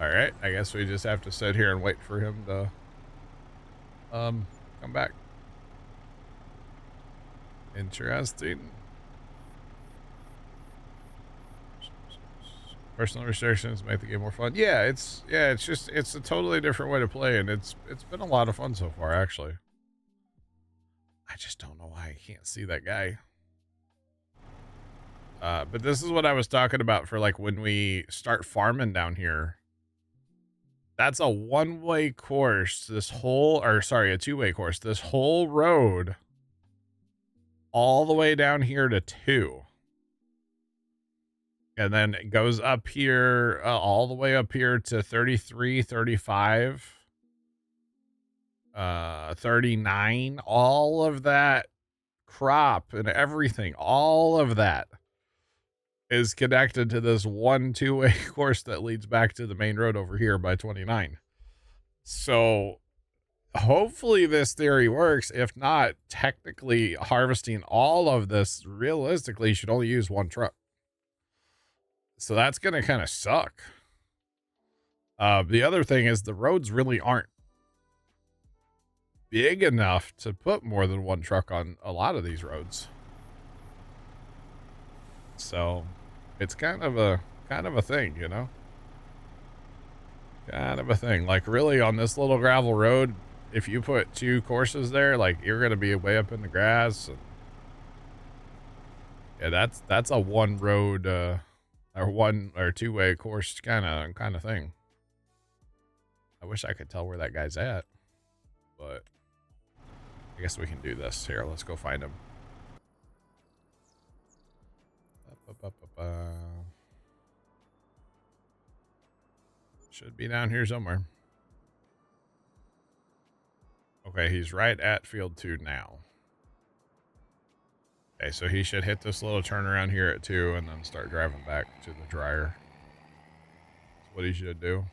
Speaker 1: All right, I guess we just have to sit here and wait for him to come back. Interesting. Personal restrictions make the game more fun. Yeah, it's a totally different way to play, and it's been a lot of fun so far, actually. I just don't know why I can't see that guy. But this is what I was talking about for like when we start farming down here. That's a one-way course. A two-way course. This whole road all the way down here to 2 And then it goes up here, all the way up here to 33, 35, 39. All of that crop and everything, all of that is connected to this one two-way course that leads back to the main road over here by 29. So hopefully this theory works. If not, technically harvesting all of this realistically should only use one truck. So that's going to kind of suck. The other thing is the roads really aren't big enough to put more than one truck on a lot of these roads. So it's kind of a thing, you know, kind of a thing. Like really on this little gravel road, if you put 2 courses there, like you're going to be way up in the grass. And yeah, that's a one road, or one or two-way course kind of thing. I wish I could tell where that guy's at, but I guess we can do this. Here, let's go find him. Should be down here somewhere. Okay, he's right at field 2 now. Okay, so he should hit this little turnaround here at 2 and then start driving back to the dryer. That's what he should do.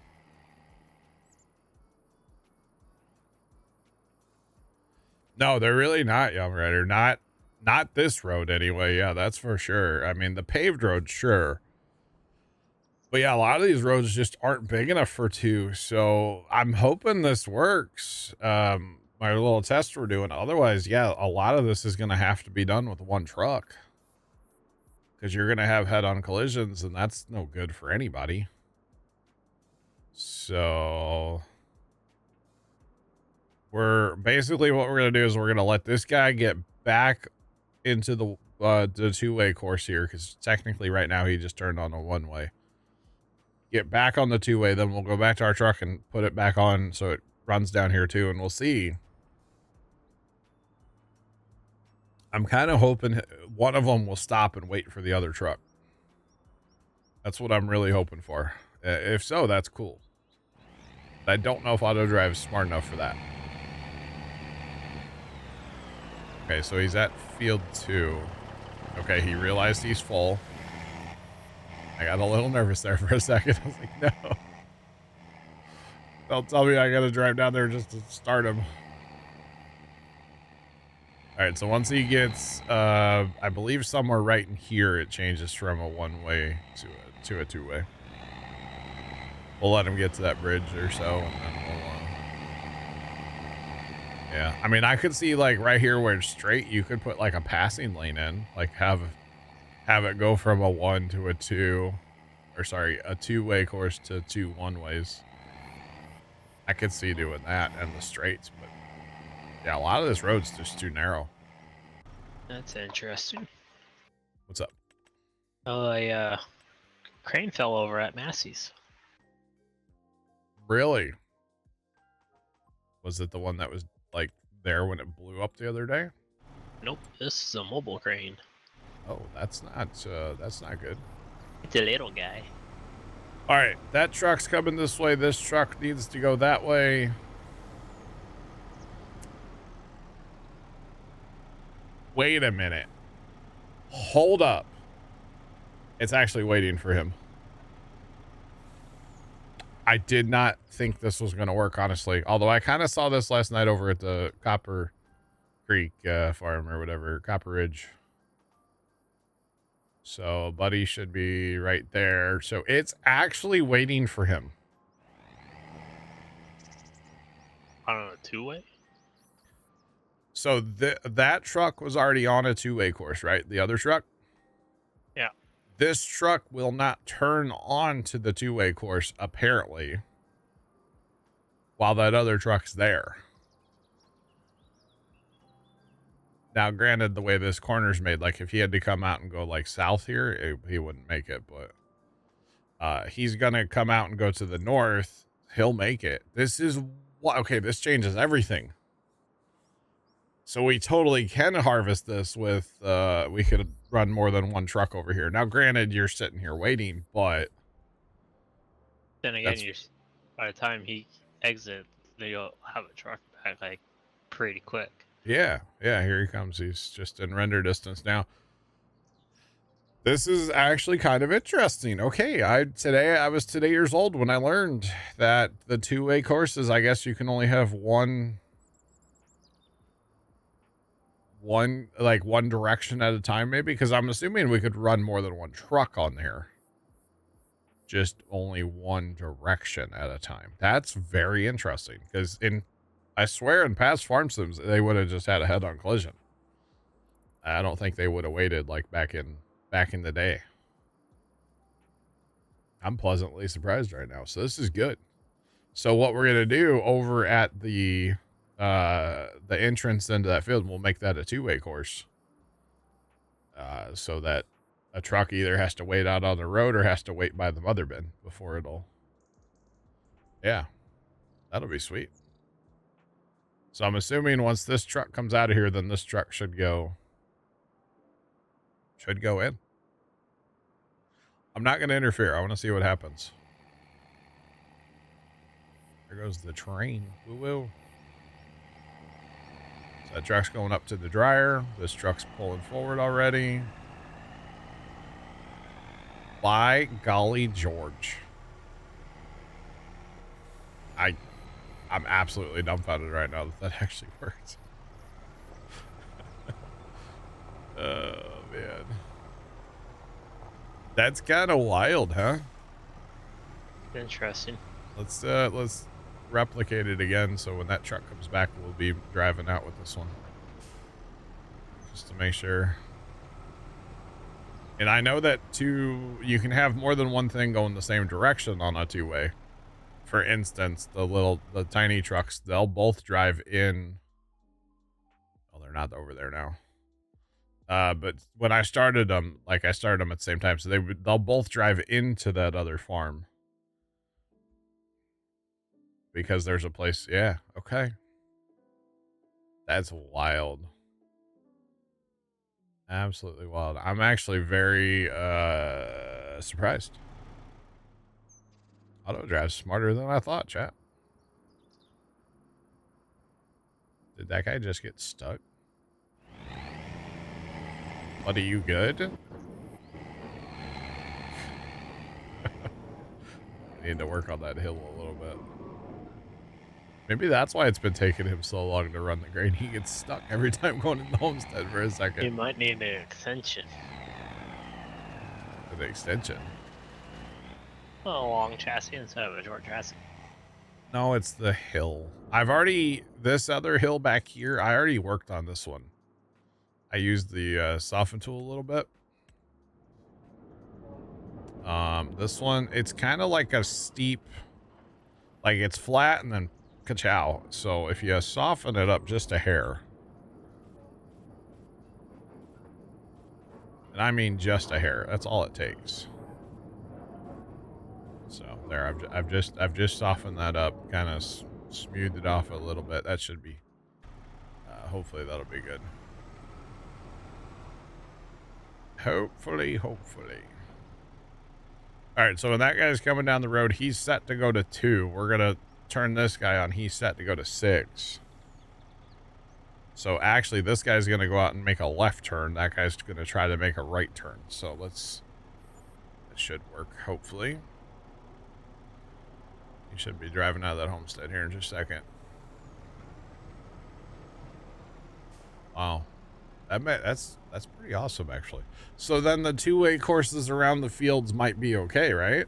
Speaker 1: No, they're really not, Young Rider. Not this road anyway. Yeah, that's for sure. I mean, the paved road, sure. But yeah, a lot of these roads just aren't big enough for 2. So I'm hoping this works. My little test we're doing. Otherwise, yeah, a lot of this is going to have to be done with one truck. Because you're going to have head-on collisions, and that's no good for anybody. So we're basically what we're going to do is we're going to let this guy get back into the two-way course here, because technically right now he just turned on a one-way. Get back on the two-way, then we'll go back to our truck and put it back on so it runs down here too, and we'll see. I'm kind of hoping one of them will stop and wait for the other truck. That's what I'm really hoping for. If so, that's cool. I don't know if auto drive is smart enough for that. Okay, so he's at field 2. Okay, he realized he's full. I got a little nervous there for a second. I was like, no. Don't tell me I gotta drive down there just to start him. All right, so once he gets, I believe somewhere right in here, it changes from a one-way to a two-way. We'll let him get to that bridge or so, and then we'll, yeah. I mean, I could see like right here where it's straight, you could put like a passing lane in, like have it go from a 1 to a 2, or sorry, a two-way course to 2 one-ways. I could see doing that and the straights, but yeah, a lot of this road's just too narrow.
Speaker 3: That's interesting.
Speaker 1: What's up?
Speaker 3: Oh, a crane fell over at Massey's.
Speaker 1: Really? Was it the one that was like there when it blew up the other day?
Speaker 3: Nope, this is a mobile crane.
Speaker 1: Oh, that's not good.
Speaker 3: It's a little guy.
Speaker 1: All right, that truck's coming this way. This truck needs to go that way. Wait a minute. Hold up. It's actually waiting for him. I did not think this was going to work, honestly. Although I kind of saw this last night over at the Copper Creek farm or whatever, Copper Ridge. So Buddy should be right there. So it's actually waiting for him.
Speaker 3: On a two-way?
Speaker 1: So that truck was already on a two-way course, right? The other truck?
Speaker 3: Yeah.
Speaker 1: This truck will not turn on to the two-way course, apparently, while that other truck's there. Now, granted, the way this corner's made, like if he had to come out and go like south here, he wouldn't make it, but he's going to come out and go to the north. He'll make it. This is what, okay, this changes everything. So we totally can harvest this with, we could run more than one truck over here. Now, granted, you're sitting here waiting, but
Speaker 3: Then again,
Speaker 1: that's,
Speaker 3: by the time he exits, you'll have a truck back like pretty quick.
Speaker 1: yeah, here he comes. He's just in render distance now. This is actually kind of interesting. Okay, I was today years old when I learned that the two-way courses, I guess you can only have one direction at a time, maybe, because I'm assuming we could run more than one truck on there. Just only one direction at a time. That's very interesting, because I swear in past farm sims they would have just had a head-on collision. I don't think they would have waited like back in the day. I'm pleasantly surprised right now, so this is good. So what we're gonna do over at the entrance into that field, we'll make that a two-way course, so that a truck either has to wait out on the road or has to wait by the mother bin before it'll. Yeah, that'll be sweet. So I'm assuming once this truck comes out of here, then this truck should go in. I'm not going to interfere. I want to see what happens. There goes the train. Woo-woo. So that truck's going up to the dryer. This truck's pulling forward already. By golly George. I'm absolutely dumbfounded right now that actually works. Oh, man. That's kind of wild, huh?
Speaker 3: Interesting.
Speaker 1: Let's replicate it again, so when that truck comes back, we'll be driving out with this one. Just to make sure. And I know that you can have more than one thing going the same direction on a two-way. For instance, the tiny trucks, they'll both drive in. Oh, they're not over there now. But when I started them, I started them at the same time, so they'll both drive into that other farm. Because there's a place, yeah, okay. That's wild. Absolutely wild. I'm actually very surprised. Auto drive's smarter than I thought, chat. Did that guy just get stuck? Buddy, you good? Need to work on that hill a little bit. Maybe that's why it's been taking him so long to run the grain. He gets stuck every time going in the homestead for a second.
Speaker 3: You might need an extension.
Speaker 1: An extension?
Speaker 3: A long chassis instead of a short chassis.
Speaker 1: No, it's the hill. This other hill back here, I already worked on this one. I used the soften tool a little bit. This one, it's kind of like a steep, like it's flat and then ka-chow. So if you soften it up just a hair, and I mean just a hair, that's all it takes. So there, I've just softened that up, kind of smoothed it off a little bit. That should be, hopefully that'll be good. Hopefully. All right, so when that guy's coming down the road, he's set to go to 2. We're going to turn this guy on. He's set to go to 6. So actually, this guy's going to go out and make a left turn. That guy's going to try to make a right turn. So that should work, hopefully. He should be driving out of that homestead here in just a second. Wow. That's pretty awesome, actually. So then the two-way courses around the fields might be okay, right?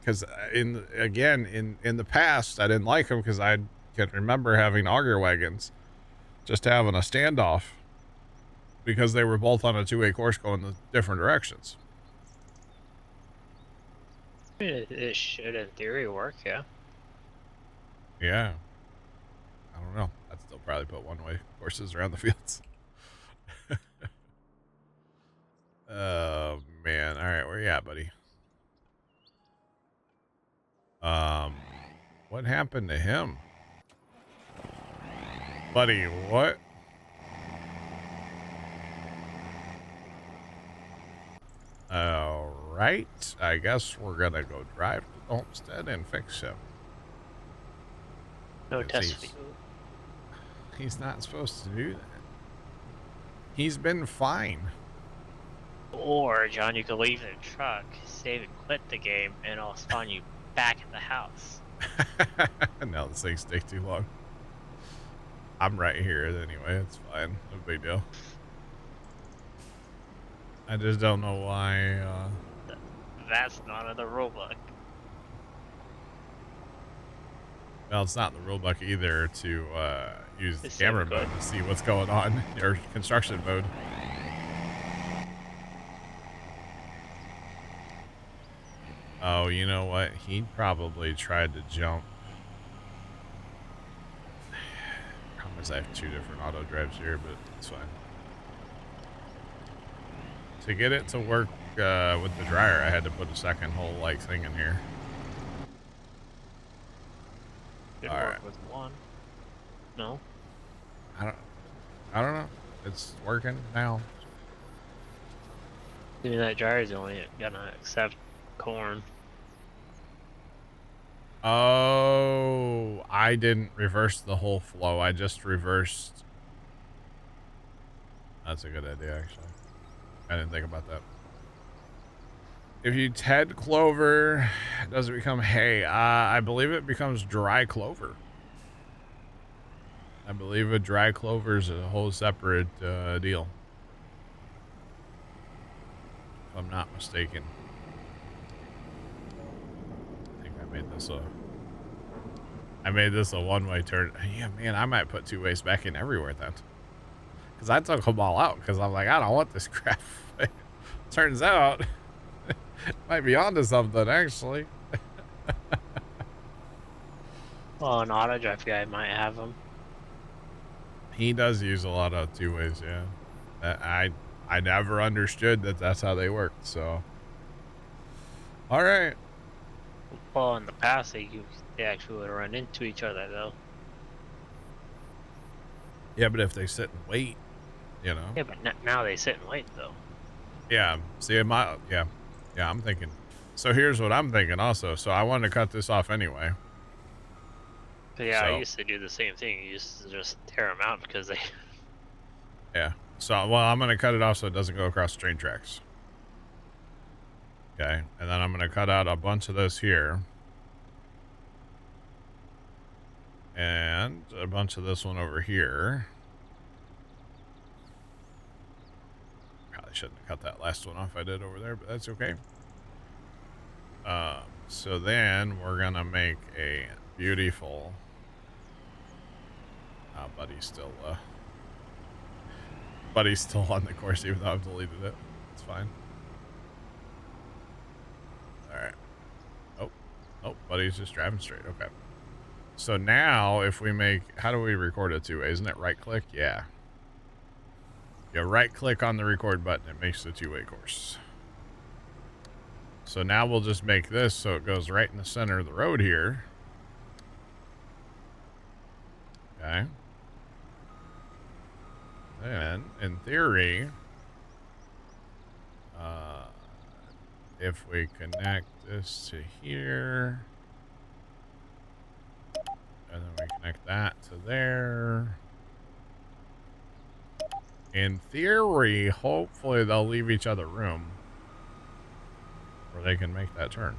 Speaker 1: Because in the past, I didn't like them because I can remember having auger wagons just having a standoff because they were both on a two-way course going in different directions.
Speaker 3: It should, in theory, work, yeah.
Speaker 1: Yeah. I don't know. I'd still probably put one-way courses around the fields. Oh, man. All right, where you at, buddy? What happened to him? Buddy, what? All right. I guess we're going to go drive to the homestead and fix him.
Speaker 3: No
Speaker 1: Yes,
Speaker 3: test
Speaker 1: he's-
Speaker 3: for you.
Speaker 1: He's not supposed to do that. He's been fine.
Speaker 3: Or, John, you could leave the truck, save and quit the game, and I'll spawn you back at the house.
Speaker 1: No, this things take too long. I'm right here anyway. It's fine. No big deal. I just don't know why.
Speaker 3: That's not in the rulebook.
Speaker 1: Well, it's not in the rulebook either to use the
Speaker 3: It's
Speaker 1: camera
Speaker 3: so good.
Speaker 1: mode to see what's going on, or construction mode. Oh, you know what? He probably tried to jump. Problem is I have two different auto drives here, but it's fine. To get it to work with the dryer, I had to put a second whole like thing in here.
Speaker 3: Didn't
Speaker 1: All
Speaker 3: work
Speaker 1: right.
Speaker 3: with one. No?
Speaker 1: I don't know. It's working now.
Speaker 3: I mean, that dryer is only gonna accept corn.
Speaker 1: Oh, I didn't reverse the whole flow. I just reversed. That's a good idea, actually. I didn't think about that. If you ted clover, does it become hay? I believe it becomes dry clover. I believe a dry clover is a whole separate deal. If I'm not mistaken. I think I made this a one-way turn. Yeah, man, I might put two ways back in everywhere then. Because I took them all out because I'm like, I don't want this crap. Turns out, might be onto something, actually.
Speaker 3: Well, an auto drive guy might have them.
Speaker 1: He does use a lot of two ways, yeah. I never understood that that's how they worked, so. All right.
Speaker 3: Well, in the past, they actually would run into each other, though.
Speaker 1: Yeah, but if they sit and wait, you know.
Speaker 3: Yeah, but now they sit and wait, though.
Speaker 1: Yeah, see, yeah, I'm thinking. So here's what I'm thinking also. So I wanted to cut this off anyway.
Speaker 3: But yeah,
Speaker 1: So-
Speaker 3: I used to do the same thing. You used to just tear them out because they...
Speaker 1: Yeah. So, well, I'm going to cut it off so it doesn't go across train tracks. Okay. And then I'm going to cut out a bunch of this here. And a bunch of this one over here. Probably shouldn't have cut that last one off I did over there, but that's okay. So then we're going to make a beautiful... Oh, Buddy's still on the course, even though I've deleted it. It's fine. Alright. Oh, Buddy's just driving straight. Okay. So now, if we make... How do we record it two-way? Isn't it right-click? Yeah. You right-click on the record button. It makes the two-way course. So now we'll just make this so it goes right in the center of the road here. Okay. And in theory, if we connect this to here, and then we connect that to there, in theory, hopefully they'll leave each other room where they can make that turn.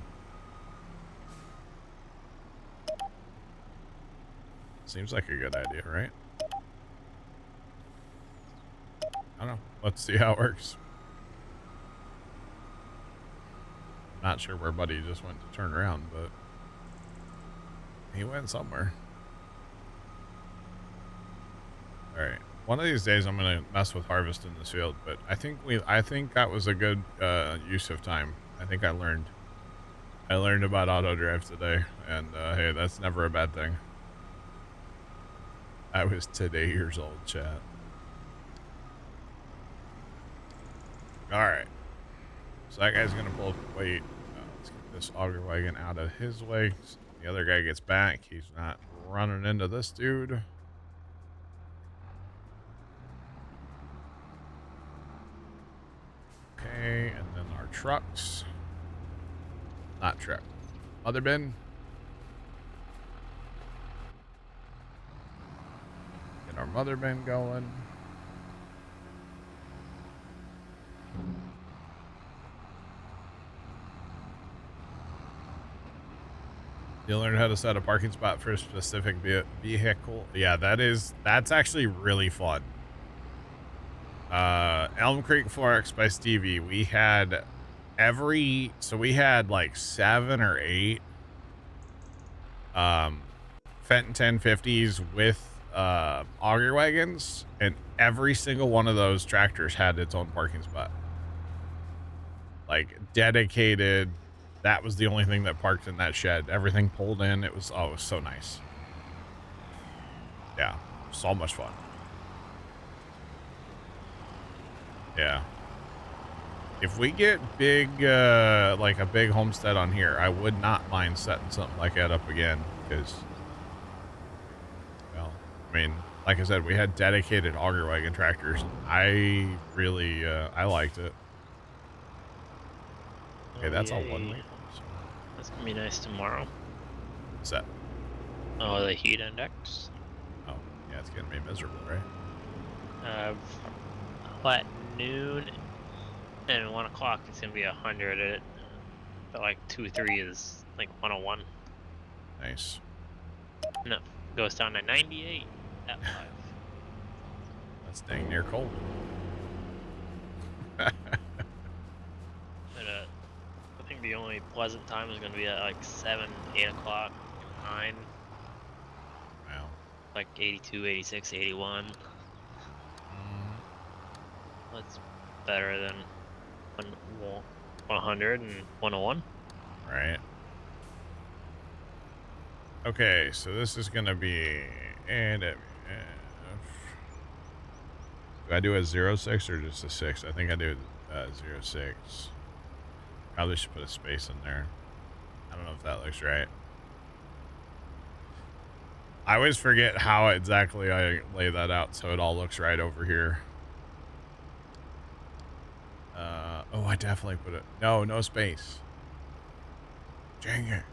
Speaker 1: Seems like a good idea, right? I don't know. Let's see how it works. Not sure where Buddy just went to turn around, but he went somewhere. All right. One of these days, I'm gonna mess with harvesting this field, but I think that was a good use of time. I think I learned about auto drive today, and hey, that's never a bad thing. I was today years old, chat. Alright. So that guy's gonna pull up. Wait. Let's get this auger wagon out of his way. So the other guy gets back. He's not running into this dude. Okay, and then our trucks. Not truck. Mother bin. Get our mother bin going. You learn how to set a parking spot for a specific vehicle. Yeah, that's actually really fun. Elm Creek Forex by Stevie. We had we had like 7 or 8 Fenton 1050s with auger wagons, and every single one of those tractors had its own parking spot. Like dedicated. That was the only thing that parked in that shed. Everything pulled in. It was so nice. Yeah, so much fun. Yeah. If we get big, like a big homestead on here, I would not mind setting something like that up again. Because, well, I mean, like I said, we had dedicated auger wagon tractors. I really, I liked it. Okay, that's all one way.
Speaker 3: That's gonna be nice tomorrow.
Speaker 1: What's that?
Speaker 3: Oh, the heat index.
Speaker 1: Oh, yeah, it's gonna be miserable, right?
Speaker 3: At noon and 1 o'clock, it's gonna be 100. But like 2, 3 is like 101.
Speaker 1: Nice.
Speaker 3: And it goes down to 98 at 5.
Speaker 1: That's dang near cold.
Speaker 3: I think the only pleasant time is going to be at like 7, 8 o'clock, 9.
Speaker 1: Wow.
Speaker 3: Like 82, 86, 81. That's better than 100 and 101.
Speaker 1: Right. Okay, so this is going to be... do I do a 06 or just a 6? I think I do 06. Probably should put a space in there. I don't know if that looks right. I always forget how exactly I lay that out so it all looks right over here. Oh, I definitely put it. No space. Dang it.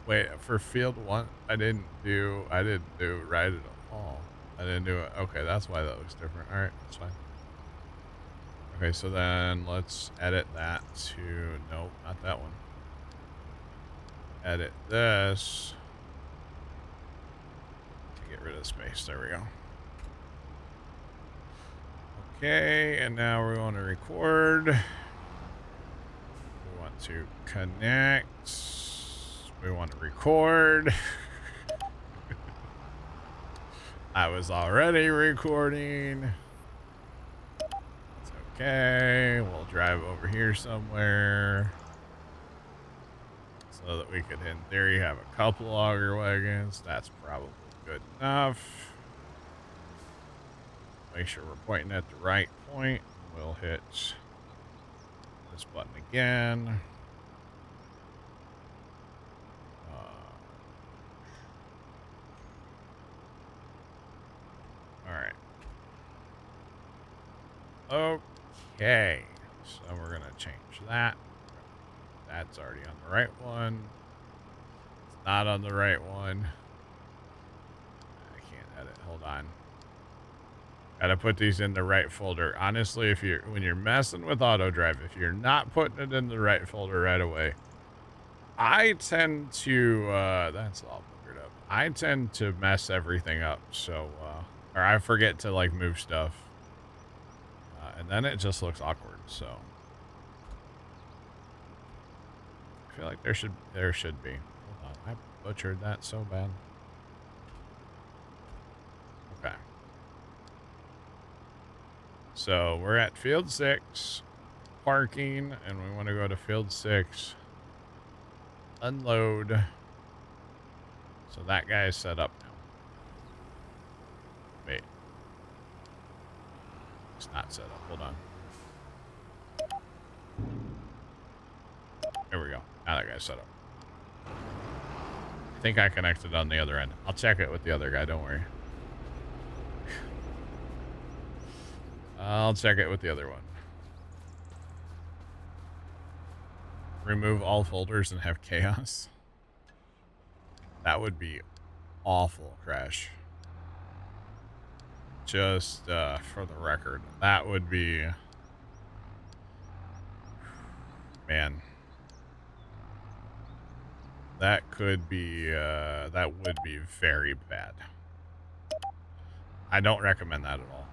Speaker 1: Wait, for field 1, I didn't do right at all. I didn't do it. Okay, that's why that looks different. All right, that's fine. Okay, so then let's edit that to, nope, not that one. Edit this to get rid of the space. There we go. Okay, and now we want to record. We want to connect. We want to record. I was already recording. It's okay. We'll drive over here somewhere so that we could, in theory, have a couple auger wagons. That's probably good enough. Make sure we're pointing at the right point. We'll hit this button again. Okay, so we're gonna change that. That's already on the right one. It's not on the right one. I can't edit. Hold on. Gotta put these in the right folder. Honestly, when you're messing with auto drive, if you're not putting it in the right folder right away, I tend to that's all boogered up. I tend to mess everything up. So or I forget to like move stuff. And then it just looks awkward, so I feel like there should be. Hold on, I butchered that so bad. Okay. So we're at field 6, parking, and we want to go to field 6, unload. So that guy is set up now. Wait. It's not set up. Hold on. There we go. Now that guy's set up. I think I connected on the other end. I'll check it with the other guy. Don't worry. I'll check it with the other one. Remove all folders and have chaos. That would be awful, Crash. Just for the record, that would be... Man. That could be, that would be very bad. I don't recommend that at all.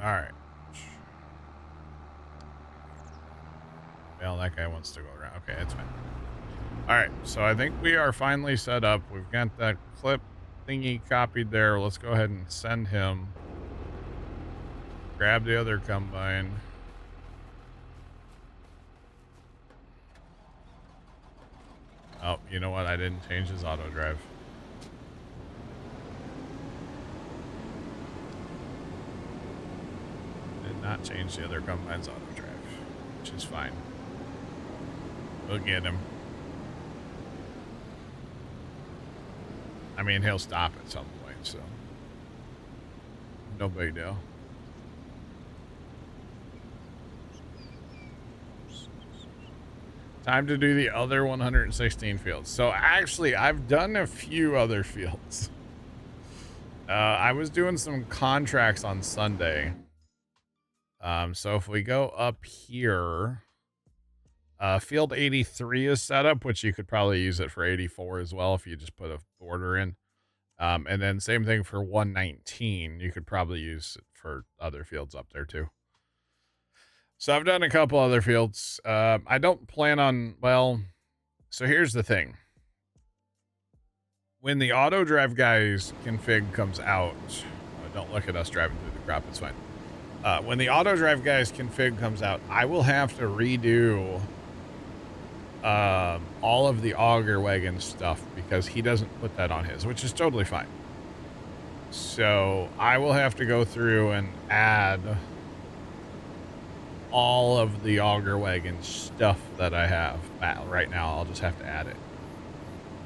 Speaker 1: Alright. Well, that guy wants to go around. Okay, that's fine. Alright, so I think we are finally set up. We've got that clip thingy copied there. Let's go ahead and send him. Grab the other combine. Oh, you know what? I didn't change his auto drive. Did not change the other combine's auto drive, which is fine. We'll get him. I mean, he'll stop at some point, so no big deal. Time to do the other 116 fields. So actually, I've done a few other fields. I was doing some contracts on Sunday. So if we go up here, field 83 is set up, which you could probably use it for 84 as well if you just put a border in. And then same thing for 119. You could probably use it for other fields up there too. So I've done a couple other fields. I don't plan on, well, so here's the thing. When the auto drive guys config comes out, don't look at us driving through the crop, it's fine. When the auto drive guys config comes out, I will have to redo all of the auger wagon stuff because he doesn't put that on his, which is totally fine. So I will have to go through and add all of the auger wagon stuff that I have right now. I'll just have to add it.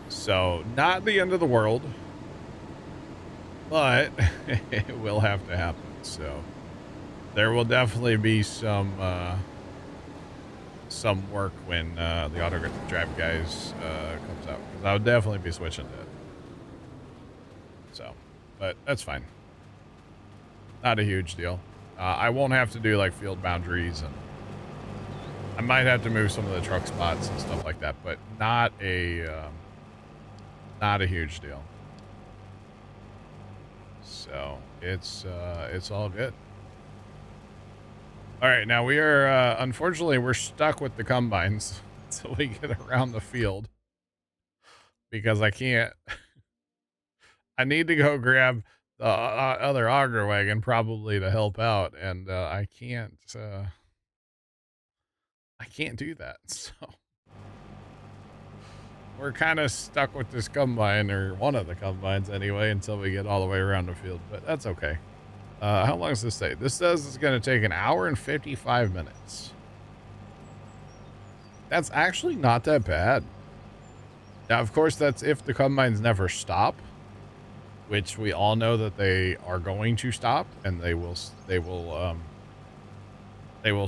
Speaker 1: So not the end of the world, but it will have to happen. So there will definitely be some work when the auto drive guys comes out, because I'll definitely be switching to it. So, but that's fine. Not a huge deal. I won't have to do like field boundaries, and I might have to move some of the truck spots and stuff like that, but not a huge deal. So it's all good. All right, now we are unfortunately we're stuck with the combines until we get around the field because I can't. I need to go grab the other auger wagon probably to help out, and I can't do that. So we're kind of stuck with this combine, or one of the combines anyway, until we get all the way around the field, but that's okay. How long does this take? This says it's going to take 1 hour and 55 minutes. That's actually not that bad. Now, of course, that's if the combines never stop, which we all know that they are going to stop, and they will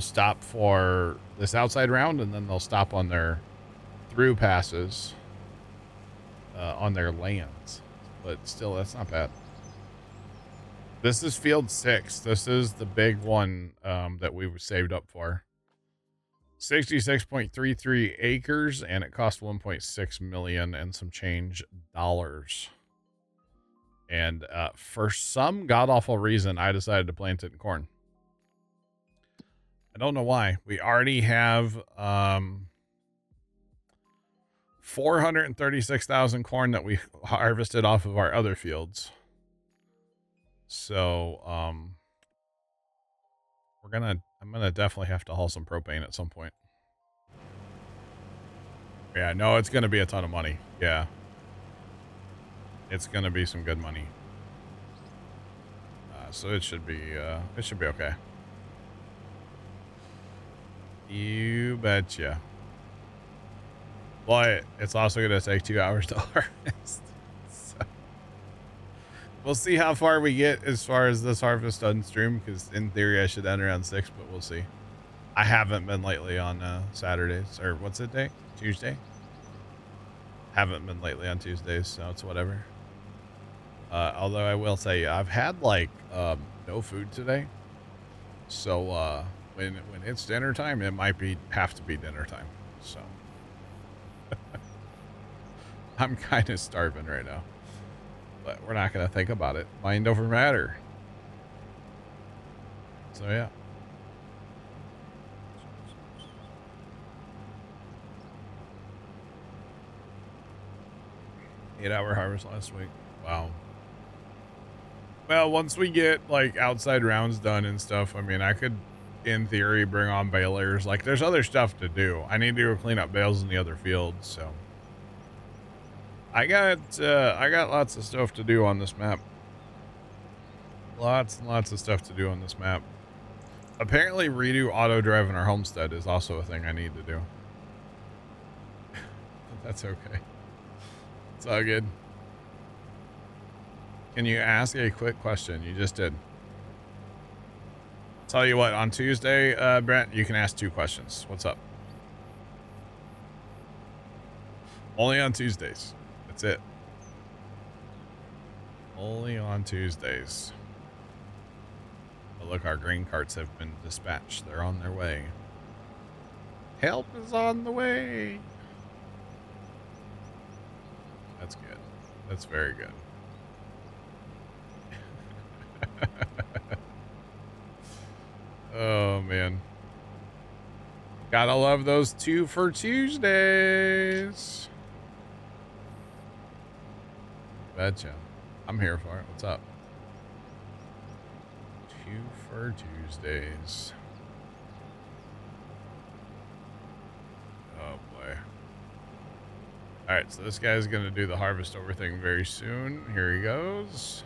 Speaker 1: stop for this outside round, and then they'll stop on their through passes on their lands. But still, that's not bad. This is field 6. This is the big one that we were saved up for. 66.33 acres, and it cost 1.6 million and some change dollars. And for some god-awful reason, I decided to plant it in corn. I don't know why. We already have 436,000 corn that we harvested off of our other fields. So I'm gonna definitely have to haul some propane at some point. Yeah, no, it's gonna be a ton of money. Yeah. It's gonna be some good money. So it should be okay. You betcha. But it's also gonna take 2 hours to harvest. So We'll see how far we get as far as this harvest on stream, because in theory I should end around 6, but we'll see. I haven't been lately on Saturdays, or what's it day? Tuesday? Haven't been lately on Tuesdays, so it's whatever. Although I will say I've had like no food today, so when it's dinner time, it might have to be dinner time. So I'm kind of starving right now, but we're not gonna think about it. Mind over matter. So yeah. 8-hour harvest last week. Wow. Well, once we get like outside rounds done and stuff, I mean, I could, in theory, bring on balers. Like, there's other stuff to do. I need to go clean up bales in the other fields, so I got lots of stuff to do on this map. Lots and lots of stuff to do on this map. Apparently, redo auto drive in our homestead is also a thing I need to do. That's okay. It's all good. Can you ask a quick question? You just did. Tell you what, on Tuesday, Brent, you can ask 2 questions. What's up? Only on Tuesdays. That's it. Only on Tuesdays. Oh, look, our grain carts have been dispatched. They're on their way. Help is on the way. That's good. That's very good. Oh, man. Gotta love those 2 for Tuesdays. Betcha. I'm here for it. What's up? 2 for Tuesdays. Oh, boy. All right, so this guy's going to do the harvest over thing very soon. Here he goes.